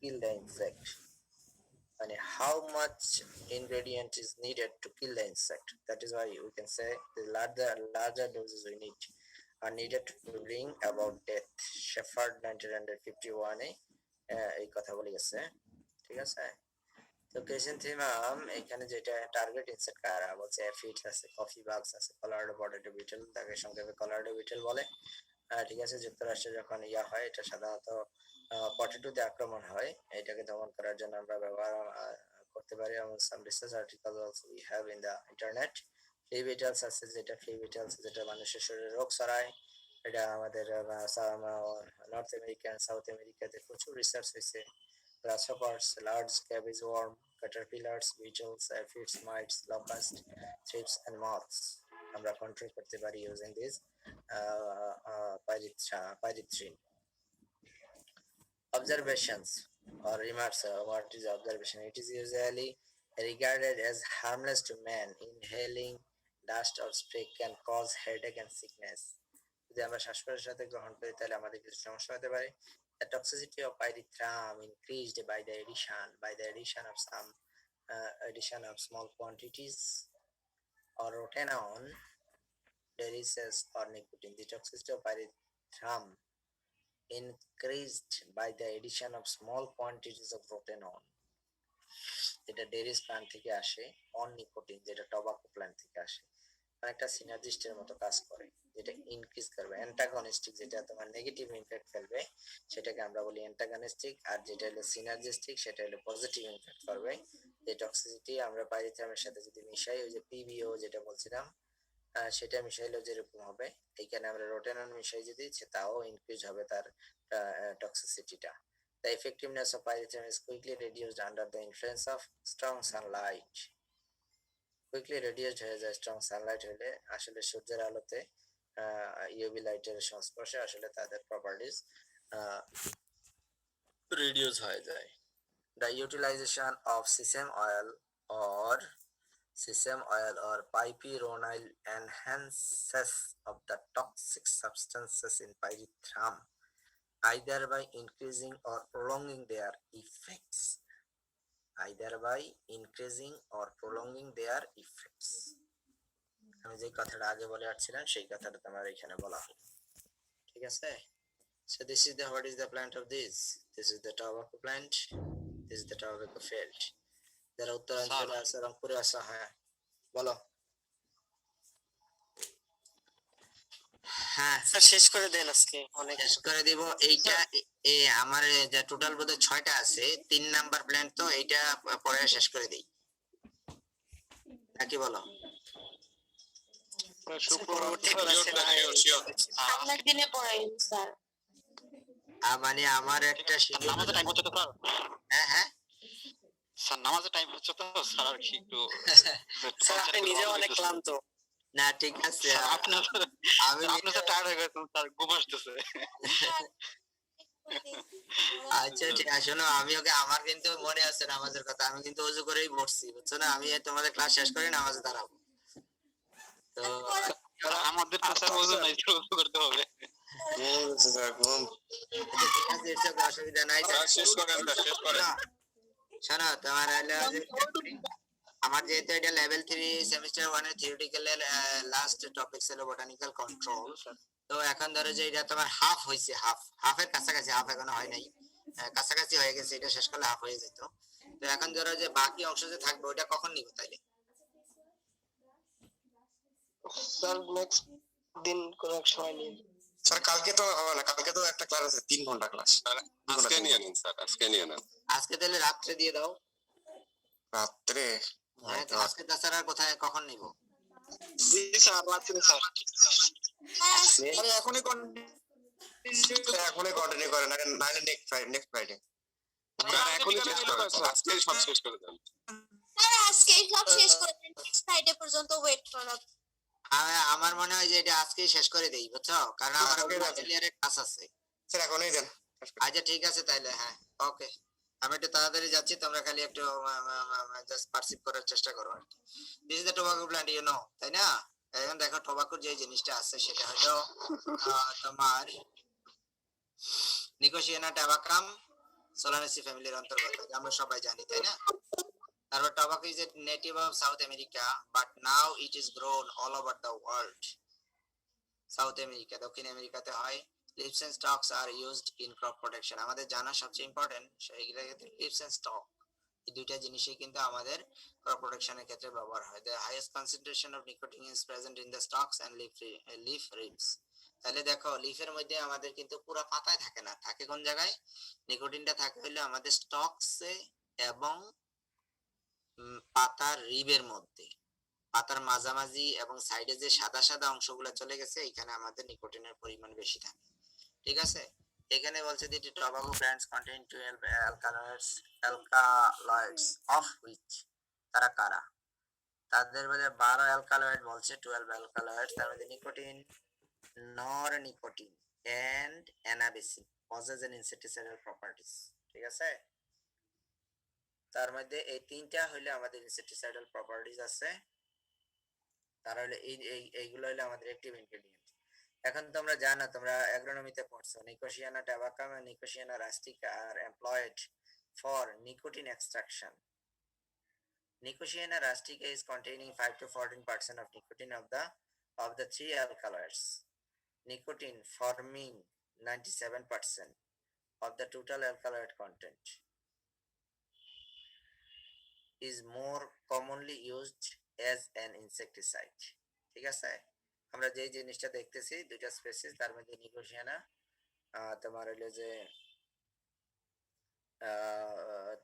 kill the insect. মানে how much ingredient is needed to kill the insect. That is why we can say the larger doses we need are needed to bring about death. Shepherd 1951 এই কথা বলে গেছে, ঠিক আছে। তো ক্রিসেন্থেমিয়াম এখানে যেটা টার্গেট ইনসেক্ট কারা বলছে, অ্যাফিডস আছে, কফি বাগস আছে, কলার্ডো পটেটো বিটল, তাকে সংক্ষেপে কলার্ডো বিটল বলে। ঠিক আছে, যুক্তরাষ্ট্রে যখন হয় এটা সাধারণত পটেটোতে আক্রমণ হয়, এটাকে দমন করার জন্য আমরা ব্যবহার করতে পারি। এবং some research articles also we have in the internet. Flea beetles আছে, যেটা মানুষের শরীরে রোগ ছড়ায়, এটা আমাদের নর্থ আমেরিকা, সাউথ আমেরিকাতে প্রচুর রিসার্চ হয়েছে। Grasshoppers, large cabbage worm, caterpillars, beetles, aphids, mites, locusts, thrips and moths আমরা কন্ট্রোল করতে পারি using this pyrethrin. Observations or remarks. What is observation? It is usually regarded as harmless to man. Inhaling dust or spray can cause headache and sickness. যদি আমরা শ্বাসকষ্টের সাথে গ্রহণ করি তাহলে আমাদের কিছু সমস্যা হতে পারে. The toxicity of pyrethrum increased by the addition of small quantities or rotenone, derices or nicotine. The toxicity of pyrethrum increased by the addition of small quantities of rotenone, যেটা ডেরিস প্ল্যান্ট থেকে আসে, অন নিকোটিন যেটা tobacco plant থেকে আসে, অনেকটা সিনার্জিস্টের মতো কাজ করে, যেটা ইনক্রিজ করবে। অ্যান্টাগনিস্টিক যেটা তোমার নেগেটিভ ইমপ্যাক্ট ফেলবে সেটাকে আমরা বলি অ্যান্টাগনিস্টিক, আর যেটা হলো সিনার্জিস্টিক সেটা হলো পজিটিভ ইমপ্যাক্ট করবে। এই টক্সিসিটি আমরা পাইরিথ্রামের সাথে যদি মিশাই, ওই যে পিবিও যেটা বলছিলাম সেটা মিশাইলেও যেরকম হবে, এইখানে আমরা রোটেনন মিশাই যদি তাও ইনক্রিজ হবে তার টক্সিসিটিটা। The effectiveness of pyrethrum is quickly reduced under the influence of strong sunlight. Quickly reduced হয়ে যায় strong sunlight হলে, আসলে সূর্যের আলোতে ইউভি লাইটের সংস্পর্শে আসলে তাদের প্রপার্টিজ রিডিউস হয়ে যায়। The utilization of sesame oil or pypyronyl enhances of the toxic substances in pyrethrum, either by increasing or prolonging their effects. আমি যে কথাটা আগে বলে আসছিলাম সেই কথাটা তোমার এখানে বলা হলো, ঠিক আছে? So this is the what is the plant of this? This is the tobacco plant. This is the tobacco field. যারা উত্তরাঞ্চলে আছে, রংপুরে আছে, হ্যাঁ বলো। হ্যাঁ স্যার শেষ করে দেন আজকে, অনেক শেষ করে দিব। এইটা আমার যে টোটাল বোধহয় 6টা আছে, 3 নাম্বার প্ল্যান, তো এইটা পরে শেষ করে দেই নাকি বলো? পরবর্তী ক্লাসে সামনের দিনে পড়াই স্যার। মানে আমার একটা নামাজের টাইম হচ্ছে তো স্যার। হ্যাঁ হ্যাঁ স্যার নামাজের টাইম হচ্ছে তো স্যার, আর কি একটু স্যার আপনি নিজে অনেক ক্লান্ত। না ঠিক আছে, আপনি তো টায়ার্ড হয়ে গেছেন স্যার, ঘুম আসতেছে। আচ্ছা ঠিক আছে, শোনো আমি ওকে, আমার কিন্তু মনে আছে নামাজের কথা, আমি কিন্তু ওযু করেই বসছি, বুঝছো না? আমি তোমাদের ক্লাস শেষ করে নামাজে দাঁড়াবো। তো আমাদের তো স্যার ওযু নাই, ওযু করতে হবে। ঠিক আছে, এসব অসুবিধা নাই, শেষ করেন। শোনো তোমার আমার যেহেতু এটা লেভেল 3 সেমিস্টার 1 এর থিওরিটিক্যালের লাস্ট টপিক ছিল বোটানিক্যাল কন্ট্রোল। তো এখন ধরো যে এটা তোমার হাফ হইছে, হাফের কাছাকাছি, হাফ এখনো হয় নাই, কাছাকাছি হয়ে গেছে, এটা শেষ করলে হাফ হয়ে যেত। তো এখন ধরো যে বাকি অংশ যে থাকবে ওটা কখন নিব তাইলে? স্যার নেক্সট দিন কোন এক সময় নিন স্যার। কালকে তো হবে না, কালকে তো একটা ক্লাস আছে, 3 ঘন্টা ক্লাস। আজকে নিয়ে নিন স্যার, আজকে নিয়ে নেন। আজকে তাহলে রাত্রে দিয়ে দাও। রাত্রে? আজকে তাছাড়া কোথায় কখন নিব? জি স্যার, রাত্রে স্যার। আরে এখনই কন্টিনিউ করেন, নাইলে নেক্সট ফ্রাইডে। স্যার এখনই শেষ করেন, আজকে সব শেষ করে দেন। স্যার আজকে সব শেষ করে দেন, ফ্রাইডে পর্যন্ত ওয়েট করুন। আমার মনে হয় যে এটা আজকেই শেষ করে দেই, বুঝছো? কারণ আমার ক্লিয়ারের ক্লাস আছে। স্যার এখনই দেন। আচ্ছা ঠিক আছে তাইলে, হ্যাঁ ওকে। আমি একটু তাড়াতাড়ি যাচ্ছি, তোমরা খালি একটু জাস্ট পারসিভ করার চেষ্টা করো আর কি। This is the tobacco plant, you know, তাই না? এখন দেখো টোবাকোর যে জিনিসটা আছে সেটা হলো তোমার নিকোসিয়ানা ট্যাবাকাম সোলানেসি ফ্যামিলির অন্তর্গত, আমরা সবাই জানি, তাই না? তারপর tobacco is a native of South America, but now it is grown all over the world. South America, দক্ষিণ আমেরিকাতে হয়। Leaves and stalks are used in crop protection. আমাদের জানা সবচেয়ে ইম্পর্টেন্ট সেইগুলোর ক্ষেত্রে লিভস এন্ড স্টক, এই দুইটা জিনিসই কিন্তু আমাদের ক্রপ প্রোটেকশনের ক্ষেত্রে ব্যবহার হয়। The highest concentration of nicotine is present in the stalks and leaf ribs. তাহলে দেখো লিফের মধ্যে আমাদের কিন্তু পুরো পাতায় থাকে না, থাকে কোন জায়গায়? নিকোটিনটা থাকে হলো আমাদের স্টকসে এবং পাতার রিবের মধ্যে, পাতার মাঝামাঝি এবং সাইডে যে সাদা সাদা অংশগুলো চলে গেছে, এখানে আমাদের নিকোটিনের পরিমাণ বেশি থাকে, ঠিক আছে? এখানে বলছে যে tobacco plants contain 12 alkaloids of which, তারা কারা? তাদের মধ্যে 12 অ্যালকালয়েড বলছে, 12 অ্যালকালয়েড, তার মধ্যে nicotine, nornicotine and anabasine possess an insecticidal properties. ঠিক আছে, তার মধ্যে এই তিনটা হইলে আমাদের ইনসেক্টিসাইডাল প্রপার্টিজ আছে, তার হলে এইগুলো হইলে আমাদের অ্যাক্টিভ ইনগ্রেডিয়েন্ট। এখন তোমরা জানো, তোমরা অ্যাগ্রোনমিতে পড়ছো, Nicotiana tabacum and Nicotiana rustica are employed for nicotine extraction. Nicotiana rustica is containing 5 to 14% of nicotine of the three alkaloids. Nicotine forming 97% of the total alkaloid content is more commonly used as an insecticide. ঠিক আছে, আমরা যে জিনিসটা দেখতেছি দুইটা species, তার মধ্যে নিকোসিয়ানা তোমার হইলো যে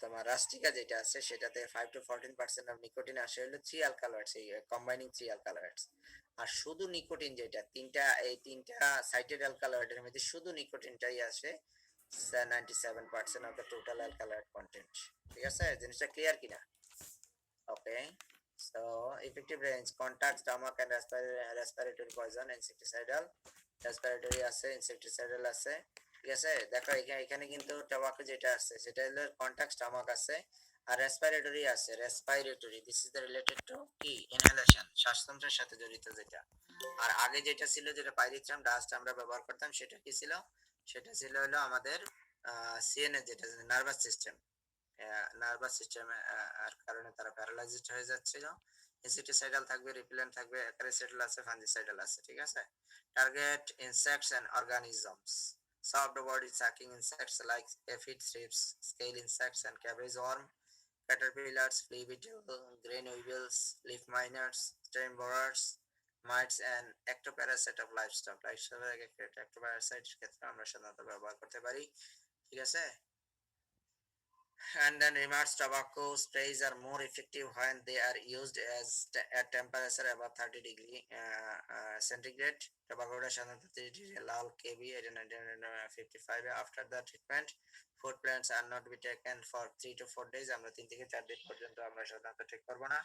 তোমার রাস্টিকা যেটা আছে সেটাতে 5 to 14% অফ নিকোটিন আসে হলো 3 অ্যালকালয়েডস, এই কম্বাইনিং 3 অ্যালকালয়েডস। আর শুধু নিকোটিন যেটা এই তিনটা সাইটেড অ্যালকালয়েডের মধ্যে শুধু নিকোটিনটাই আসে 97% of the total alkaloid content. ঠিক আছে, জিনিসটা ক্লিয়ার কিনা? Okay, so effective range, contact, stomach and respiratory poison, insecticidal, respiratory আছে, ইনসেক্টিসাইডাল আছে। ঠিক আছে, দেখো এখানে কিন্তু টোবাকো যেটা আছে সেটা হলো কন্টাক্ট, স্টমাক আছে, আর রেসপিরেটরি আছে। Respiratory this is the related to কি ইনহেলেশন, শ্বাসতন্ত্রের সাথে জড়িত যেটা। আর আগে যেটা ছিল, যেটা পাইরিথ্রাম ডাস্ট আমরা ব্যবহার করতাম, সেটা কি ছিল? সেটা ছিল হলো আমাদের সিএনএস, যেটা নার্ভাস সিস্টেম, নার্ভাস সিস্টেম আর কারণে তারা প্যারালাইজড হয়ে যাচ্ছিল। ইনসেক্টিসাইডাল থাকবে, রিপেলেন্ট থাকবে, অ্যাকারিসাইডাল আছে, ফাঞ্জিসাইডাল আছে। ঠিক আছে, target insects and organisms, soft body sucking insects like aphid, thrips, scale insects and cabbage worm, caterpillars, flea beetle, grain weevils, leaf miners, stem borers, mites and ectoparasite of livestock. ectoparasite ক্ষেত্রে আমরা সাধারণত ব্যবহার করতে পারি। ঠিক আছে, and then remarks, tobacco sprays are more effective when they are used at temperature above 30 degree centigrade. Tobacco সাধারণত 30 degree Lal KB 1955 after the treatment. Food plants are not be taken for 3 to 4 days. আমরা 3 থেকে 4 দিন পর্যন্ত আমরা সাধারণত ঠিক করব না।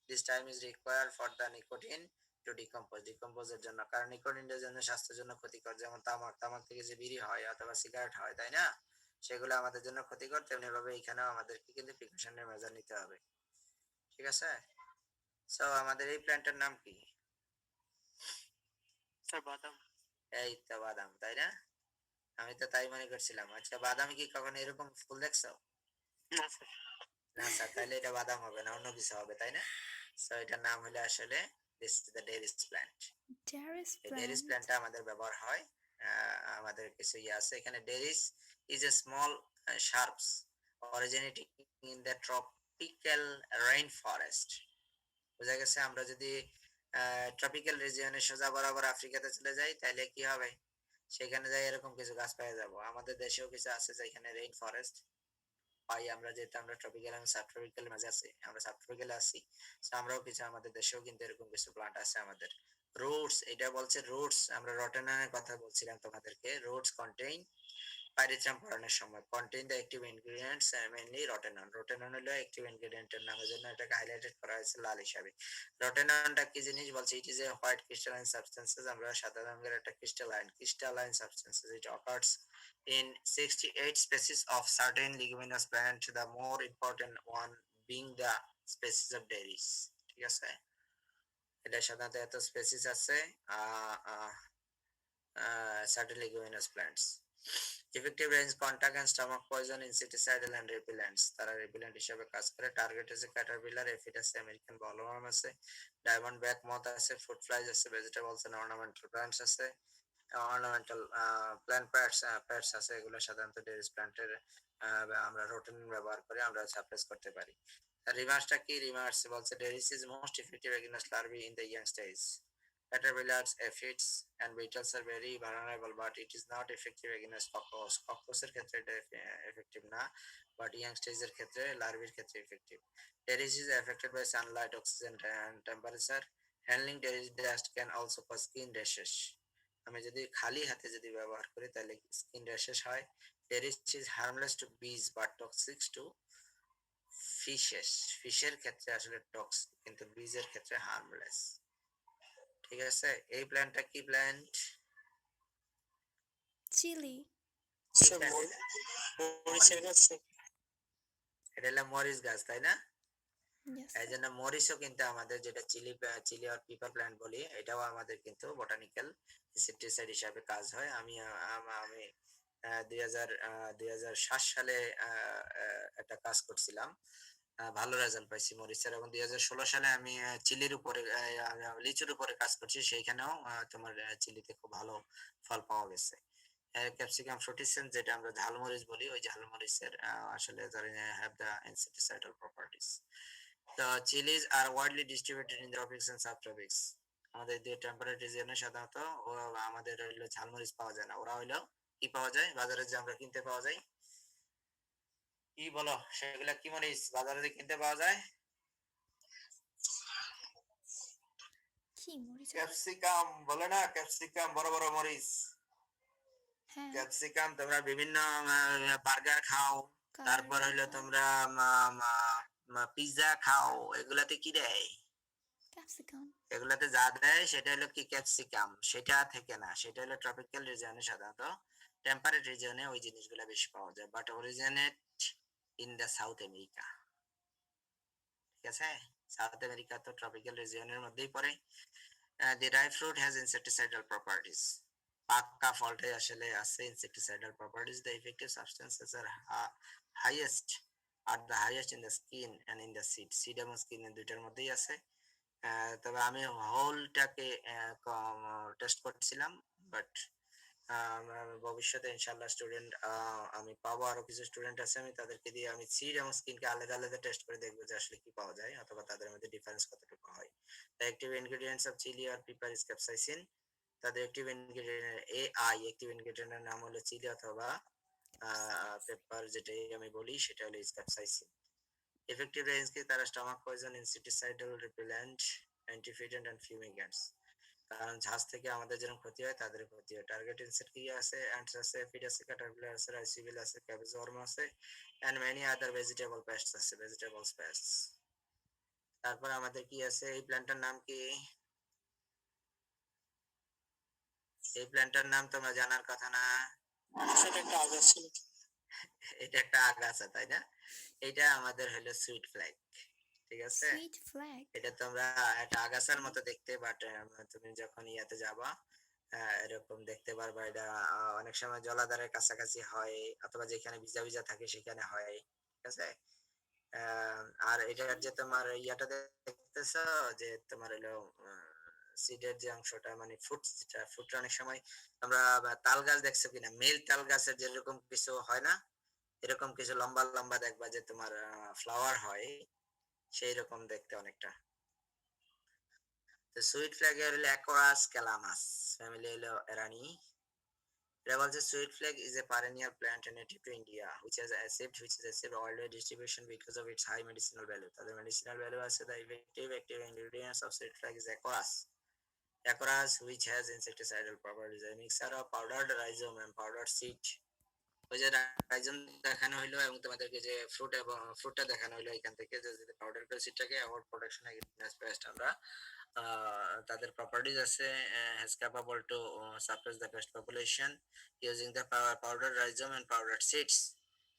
This time is required for the nicotine to decompose এর জন্য, কারণ নিকোটিনের জন্য স্বাস্থ্যের জন্য ক্ষতিকর। যেমন তামাক থেকে যে বিড়ি হয় অথবা সিগারেট হয়, তাই না, সেগুলো আমাদের জন্য ক্ষতিকর। তেমনি ভাবে এখানেও আমাদেরকে কিন্তু প্রিকশনের মেজার নিতে হবে। ঠিক আছে, সো আমাদের এই প্ল্যান্টের নাম কি? স্যার বাদাম। এই তো বাদাম, তাই না? আমি তো তাই মনে করছিলাম। আচ্ছা, বাদাম কি কখনো এরকম ফুল দেখছো? না স্যার। না স্যার, তাহলে এটা বাদাম হবে না, অন্য কিছু হবে, তাই না? সো এটার নাম হলো আসলে this is the Derris plant. Derris প্ল্যান্টটা আমাদের ব্যবহার হয়, আমাদের কিছু ইয়ে আছে এখানে। Derris is a small shrubs originating in the tropical rainforest. বোঝা গেছে? আমরা যদি ট্রপিক্যাল রিজিয়নে সোজা বরাবর আফ্রিকাতে চলে যাই, তাহলে কি হবে? সেখানে যাই এরকম কিছু গাছ পেয়ে যাব। আমাদের দেশেও কিছু আছে যেখানে রেইন ফরেস্ট পাই আমরা, যেহেতু আমরা ট্রপিক্যাল এবং সাবট্রপিক্যাল মাঝে আছি, আমরা সাবট্রপিক্যালে আছি। আমরাও কিছু, আমাদের দেশেও কিন্তু এরকম কিছু প্লান্ট আছে আমাদের। রুটস, এটা বলছে রুটস, আমরা রটেননের কথা বলছিলাম তোমাদেরকে। রুটস কন্টেইন, পাইরিথ্রাম পড়ানোর সময়, contain the active ingredients mainly rotenone. Rotenone হলো অ্যাক্টিভ ইনগ্রেডিয়েন্টের নাম, এজন্য এটাকে হাইলাইটেড করা হয়েছে লাল হিসাবে। রটেননটা কি জিনিস বলছে? It is a white crystalline substances, আমরা সাদা রঙের একটা crystalline substances. It occurs in 68 species of certain leguminous plant, the more important one being the species of dairies. ঠিক আছে, এটা সাধারণত এত স্পেসিস আছে certain leguminous plants. Effective range, contact and stomach poison, insecticidal and repellents, তারা repellent হিসেবে কাজ করে। টার্গেট আছে ক্যাটারপিলার, এফিড আছে, আমেরিকান বলওয়ার্ম আছে, ডায়মন্ড ব্যাক মথ আছে, ফ্রুট ফ্লাইজ আছে, ভেজিটেবলস এন্ড অর্নামেন্টাল প্ল্যান্টস আছে, অর্নামেন্টাল প্ল্যান্ট প্যাটস আছে। এগুলো সাধারণত ডেরিস প্ল্যান্টের আমরা রোটেন ব্যবহার করে আমরা সাপ্রেস করতে পারি। রিমার্সটা কি? রিমার্স বলছে Derris is most effective against larvae in the young stage. Caterpillars, aphids and beetles are very vulnerable, but it is not effective against cockroach. Cockroach ক্ষেত্রে এটা effective না, but young stage এর ক্ষেত্রে, লার্ভির ক্ষেত্রে effective. Dairies is affected by sunlight, oxygen and temperature. Handling dairy dust can also cause skin rashes. আমি যদি খালি হাতে যদি ব্যবহার করি তাহলে স্কিন র্যাশেস হয়। Dairy is harmless to bees but toxic to ফিশের ক্ষেত্রে আসলে টক্সিক, কিন্তু বীজের ক্ষেত্রে হার্মলেস। ঠিক আছে, এই প্ল্যান্টটা কি প্ল্যান্ট? চিলি। এটা হলো মরিচ গাছ, তাই না? Yes. এই জন্য মরিচও কিন্তু আমাদের, যেটা চিলি আর পিপার প্ল্যান্ট বলি, এটাও আমাদের কিন্তু বোটানিক্যাল ইনসেক্টিসাইড হিসাবে কাজ হয়। আমি 2007 সালে একটা কাজ করছিলাম, ভালো রেজাল্ট পাইছি মরিচের। এবং 2016 সালে আমি চিলির উপরে, লিচুর উপরে কাজ করছি, সেইখানেও তোমার চিলিতে খুব ভালো ফল পাওয়া গেছে। ক্যাপসিকাম ফ্রুটিসেন্স, যেটা আমরা ঝালমরিচ বলি, ওই ঝালমরিচের আসলে have the insecticidal properties. The chilies are widely distributed in the tropics and subtropics. আমাদের যে টেম্পারেট রিজিয়নে সাধারণত আমাদের হইলো ঝালমরিচ পাওয়া যায় না, ওরা হইলো কি পাওয়া যায় বাজারে, যে আমরা কিনতে পাওয়া যায়, কি বলো সেগুলা কি মরিচ বাজারে যে কিনতে পাওয়া যায়? কি মরিচ? ক্যাপসিকাম বলে না, ক্যাপসিকাম, বড় বড় মরিচ। হ্যাঁ, ক্যাপসিকাম তোমরা বিভিন্ন বার্গার খাও, তারপর হইলো তোমরা পিৎজা খাও, এগুলাতে কি দেয়? ক্যাপসিকাম। এগুলাতে যা দেয় সেটা হলো কি ক্যাপসিকাম, সেটা থেকে না, সেটা হলো ট্রপিক্যাল রিজিয়নে, সাধারণত টেম্পারেট রিজিয়নে ওই জিনিসগুলো বেশি পাওয়া যায়, but originate in the South America. ঠিক আছে, সাউথ আমেরিকা তো ট্রপিক্যাল রিজিয়নের মধ্যেই পড়ে। The dry fruit has insecticidal properties. পাকা ফলটাই আসলে আছে insecticidal properties. The effective substances are highest in the skin and in the seed. Seed এবং স্কিন দুইটার মধ্যেই আছে। তবে আমি হোলটাকে টেস্ট করছিলাম, বাট ভবিষ্যতে ইনশাল্লাহ স্টুডেন্ট আমি পাবো, আরো কিছু স্টুডেন্ট আছে, আমি তাদেরকে দিয়ে আমি সিড এবং স্কিনকে আলাদা আলাদা টেস্ট করে দেখবো যে আসলে কি পাওয়া যায়, অথবা তাদের মধ্যে ডিফারেন্স কতটুকু হয়। The active ingredients of chilli আর পিপার ইজ ক্যাপসাইসিন। তাদের অ্যাক্টিভ ইনগ্রেডিয়েন্ট অ্যাক্টিভ ইনগ্রেডিয়েন্টের নাম হলো চিলি অথবা পেপার, যেটাই আমি বলি সেটা হলো ইজ ক্যাপসাইসিন। Effective range কি তারা স্টমাক পয়জন, ইনসেক্টিসাইডাল, রিপেলেন্ট, অ্যান্টিফিডেন্ট এন্ড ফিউমিগেন্টস। কারণ ঝাঁজ থেকে আমাদের যেরকম ক্ষতি হয় তাদের ক্ষতি হয়। টার্গেট ইনসেক্ট কি আছে? অ্যান্টস আছে, ফিড আছে, ক্যাটারপিলার আছে, রাইসিবিল আছে, ক্যাবেজ ওয়ার্ম আছে, এন্ড মেনি আদার ভেজিটেবল পেস্টস আছে, ভেজিটেবলস পেস্টস। তারপর আমাদের কি আছে? এই প্ল্যান্টটার নাম কি? এই প্ল্যান্টটার নাম তোমরা জানার কথা না? এটা একটা আগাছা, তাই না? এটা আমাদের হলো সুইট ফ্ল্যাগ। ঠিক আছে, সুইট ফ্ল্যাগ। এটা তোমরা একটা আগাছার মতো দেখতে, বাট তুমি যখন ইয়াতে যাবা এরকম দেখতে পারবা। এটা অনেক সময় জলাধারের কাছাকাছি হয়, অথবা যেখানে ভিজা ভিজা থাকে সেখানে হয়। ঠিক আছে, আর এটার যে তোমার ইয়াটা দেখতেছো, যে তোমার হলো সিডের যে অংশটা, মানে ফ্রুট, যেটা ফ্রুট অনেক সময় আমরা তাল গাছ দেখছো কিনা, মেল তাল গাছের যেরকম কিছু হয় না, এরকম কিছু লম্বা লম্বা দেখবা যে তোমার ফ্লাওয়ার হয়, সেই রকম দেখতে অনেকটা। The sweet flag হলো Acorus calamus, family হলো এরানি। এটা বলছে sweet flag is a perennial plant native to India which is achieved worldwide distribution because of its high medicinal value. তাদের medicinal value আছে। The effective active ingredients of sweet flag is Acorus. Acorus, which has insecticidal properties, a mixture of powdered rhizome and powdered seed. ওই যে রাইজম দেখানো হইলো এবং তোমাদেরকে যে fruit এবং ফ্রুটটা দেখানো হইলো, এখান থেকে যে পাউডার করে সিডটাকে অ্যাভয়েড প্রোডাকশন এগেইনস্ট পেস্ট, আমরা তাদের প্রপার্টিজ আছে, has capable to suppress the pest population using the powdered rhizome and powdered seeds.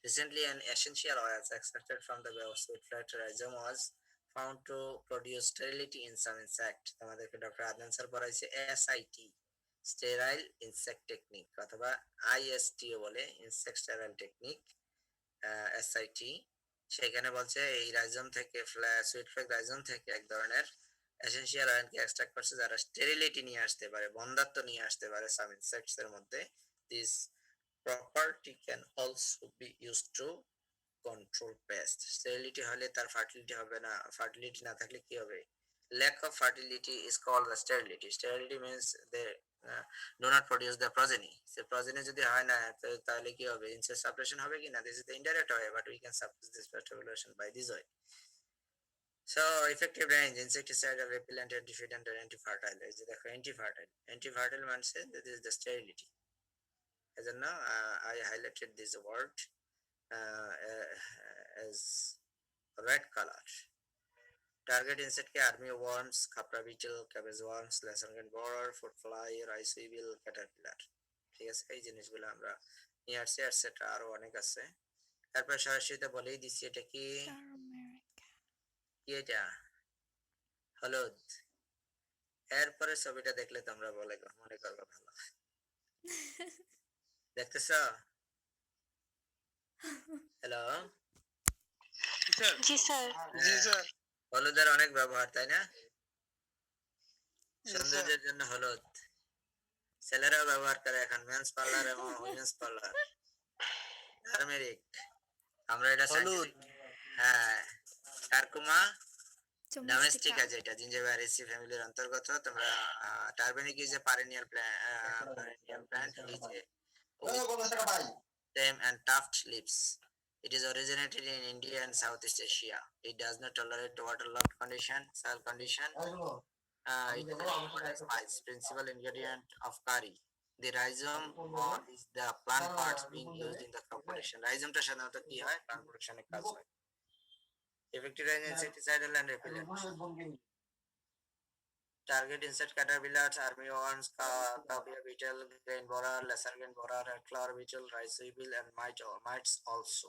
Recently, an essential oil extracted from the sweet flag rhizome was found to produce sterility in some insect. তোমাদেরকে doctor Adnan sir পড়াইছে SIT, sterile insect technique, অথবা ISTও বলে, insect sterile technique, SIT। সেখানে বলছে এই রাইজম থেকে, sweet flag রাইজম থেকে এক ধরনের এসেনশিয়াল অয়েলকে এক্সট্রাক্ট করছে, যারা স্টেরিলিটি নিয়ে আসতে পারে, বন্ধাত্ব নিয়ে আসতে পারে সাম ইনসেক্টস এর মধ্যে। This property can also be used to control pest. Sterility হলে তার ফার্টিলিটি হবে না, ফার্টিলিটি না থাকলে কি হবে? Lack of fertility is called the sterility. Sterility means they do not produce the progeny. So progeny যদি হয় না, তাহলে কি হবে? Incest suppression হবে কি না? This is the indirect way, but we can suppress this pest population by this way. So effective range: insecticidal, repellent, antifidant, and anti-fertile. এই যে দেখো anti-fertile, anti-fertile means that is the sterility. এজন্য I highlighted this word as red color. Target insect ke army worms, khapra beetle, cabbage worms, লেসারগেন্ড borer, fruit fly, rice weevil, caterpillar. ঠিক আছে, এই জিনিসগুলো আমরা নিয়ে আসছি, এটসেট্রা আরো অনেক আছে। তারপর সরাসরিতে বলেই দিচ্ছি এটা কি কি এটা হলুদ। এরপরে ছবিটা দেখলে তোমরা মনে করবে ভালো দেখতেছ। হ্যালো, জি স্যার। জি স্যার। হলুদের অনেক ব্যবহার তাই না? সৌন্দর্যের জন্য হলুদ ছেলেরাও ব্যবহার করে এখন, মেন্স পার্লার এবং উইমেন্স পার্লার। টার্মেরিক, আমরা এটা সাইন্টিফিক, হ্যাঁ কারকুমা ডোমেস্টিক আছে, এটা জিঞ্জিবারেসি ফ্যামিলির অন্তর্গত। তোমরা turmeric is a perennial plant is a stem and tuft leaves. It is originated in India and Southeast Asia. It does not tolerate waterlogged condition, soil condition. It is an important spice, principal ingredient of curry. The rhizome is the plant parts being used in the crop protection. Rhizome টা সাধারণত কি হয়? Plant protection এ কাজ হয়। Effective range insecticidal and repellent. Target insect caterpillars, armyworms, cowbea beetle, grain borer, lesser grain borer, flower beetle, rice weevil, and mites also.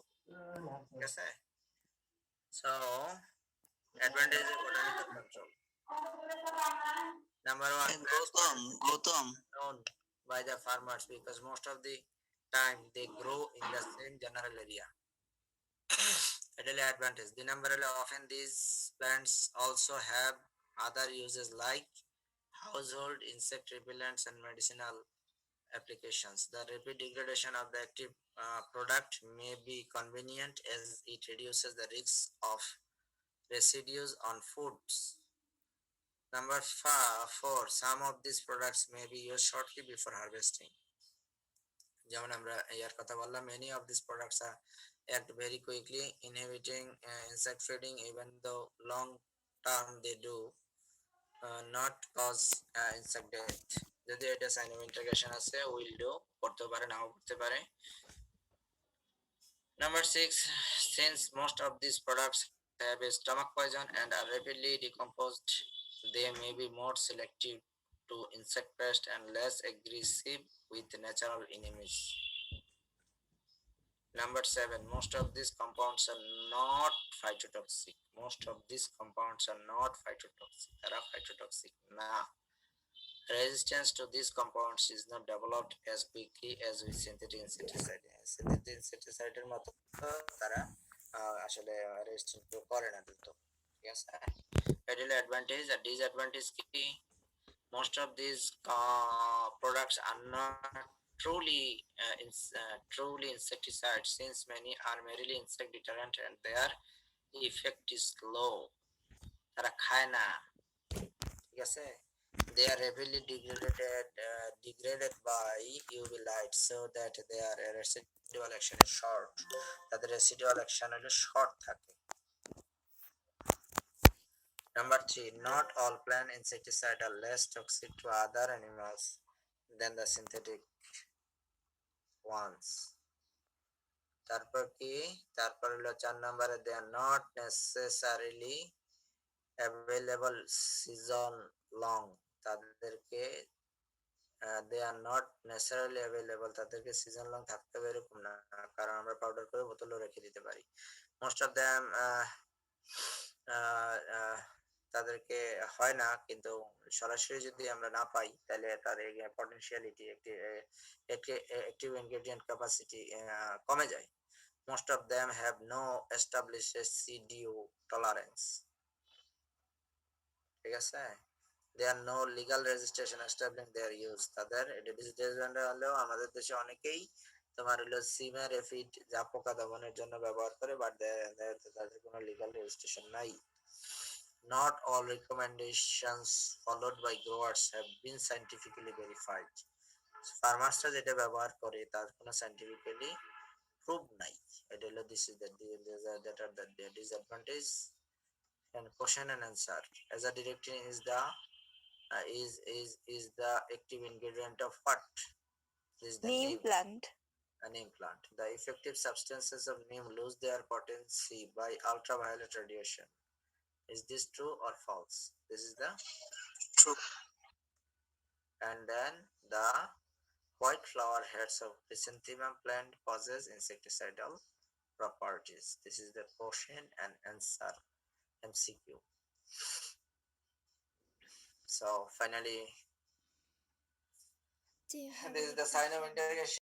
Yes, sir. So, advantage of botanical control. Number one, Gautam. known by the farmers because most of the time they grow in the same general area. Additional advantage. The number often these plants also have other uses like household insect repellents and medicinal applications. The rapid degradation of the active product may be convenient as it reduces the risk of residues on foods. Number four, some of these products may be used shortly before harvesting. যেমন আমরা ইয়ার কথা বললাম, many of these products are act very quickly, inhibiting insect feeding, even though long term they do not cause insect death. যদি এটা sign of integration আছে, will do করতে পারে, নাও করতে পারে। Number six, since most of these products have a stomach poison and are rapidly decomposed, they may be more selective to insect pests and less aggressive with natural enemies. Number seven, most of these compounds are not phytotoxic. Most of these compounds are not phytotoxic. They are phytotoxic. Nah. Resistance to these compounds is not developed as quickly as with synthetic insecticide. Synthetic insecticide এর মতো তারা আসলে resistance করে না দ্রুত। ঠিক আছে। Additional advantage আর disadvantage কি? Most of these products are not truly insecticides, since many are merely insect deterrent and their effect is low. তারা খায় না। ঠিক আছে। They are heavily degraded by UV light, so that their residual action is short. তাদের residual action হলো short থাকে। Number three, not all plant insecticides are less toxic to other animals than the synthetic ones. তারপর কি? তারপর হলো 4 নম্বরে, they are not necessarily available season long. তাদেরকে they are not necessarily available, তাদেরকে season long থাকতে হবে এরকম না, কারণ আমরা পাউডার করে বোতলও রেখে দিতে পারি। মোস্ট অফ দ্যাম তাদেরকে হয় না, কিন্তু সরাসরি যদি আমরা না পাই তাহলে তার পটেনশিয়ালিটি একটি অ্যাক্টিভ ইনগ্রেডিয়েন্ট ক্যাপাসিটি কমে যায়। Most of them have no established residue tolerance. ঠিক আছে। There are no legal registration establishing their use. তাদের এটা ডিজিটাল হলেও আমাদের দেশে অনেকেই তোমার হলো সিমের এফিড যা পোকা দমনের জন্য ব্যবহার করে, বাট তাদের কোনো লিগাল রেজিস্ট্রেশন নাই। Not all recommendations followed by growers have been scientifically verified. ফার্মার্সরা যেটা ব্যবহার করে তার কোনো সাইন্টিফিক্যালি প্রুভ নাই। এটা হলো this is the disadvantage and question and answer. As a directing is the is the active ingredient of what? Is the Neem name. plant. a neem plant. The effective substances of neem lose their potency by ultraviolet radiation. Is this true or false? This is the True. and then the white flower heads of chrysanthemum plant possess insecticidal properties. This is the question and answer MCQ. So finally, this is the sign of interrogation.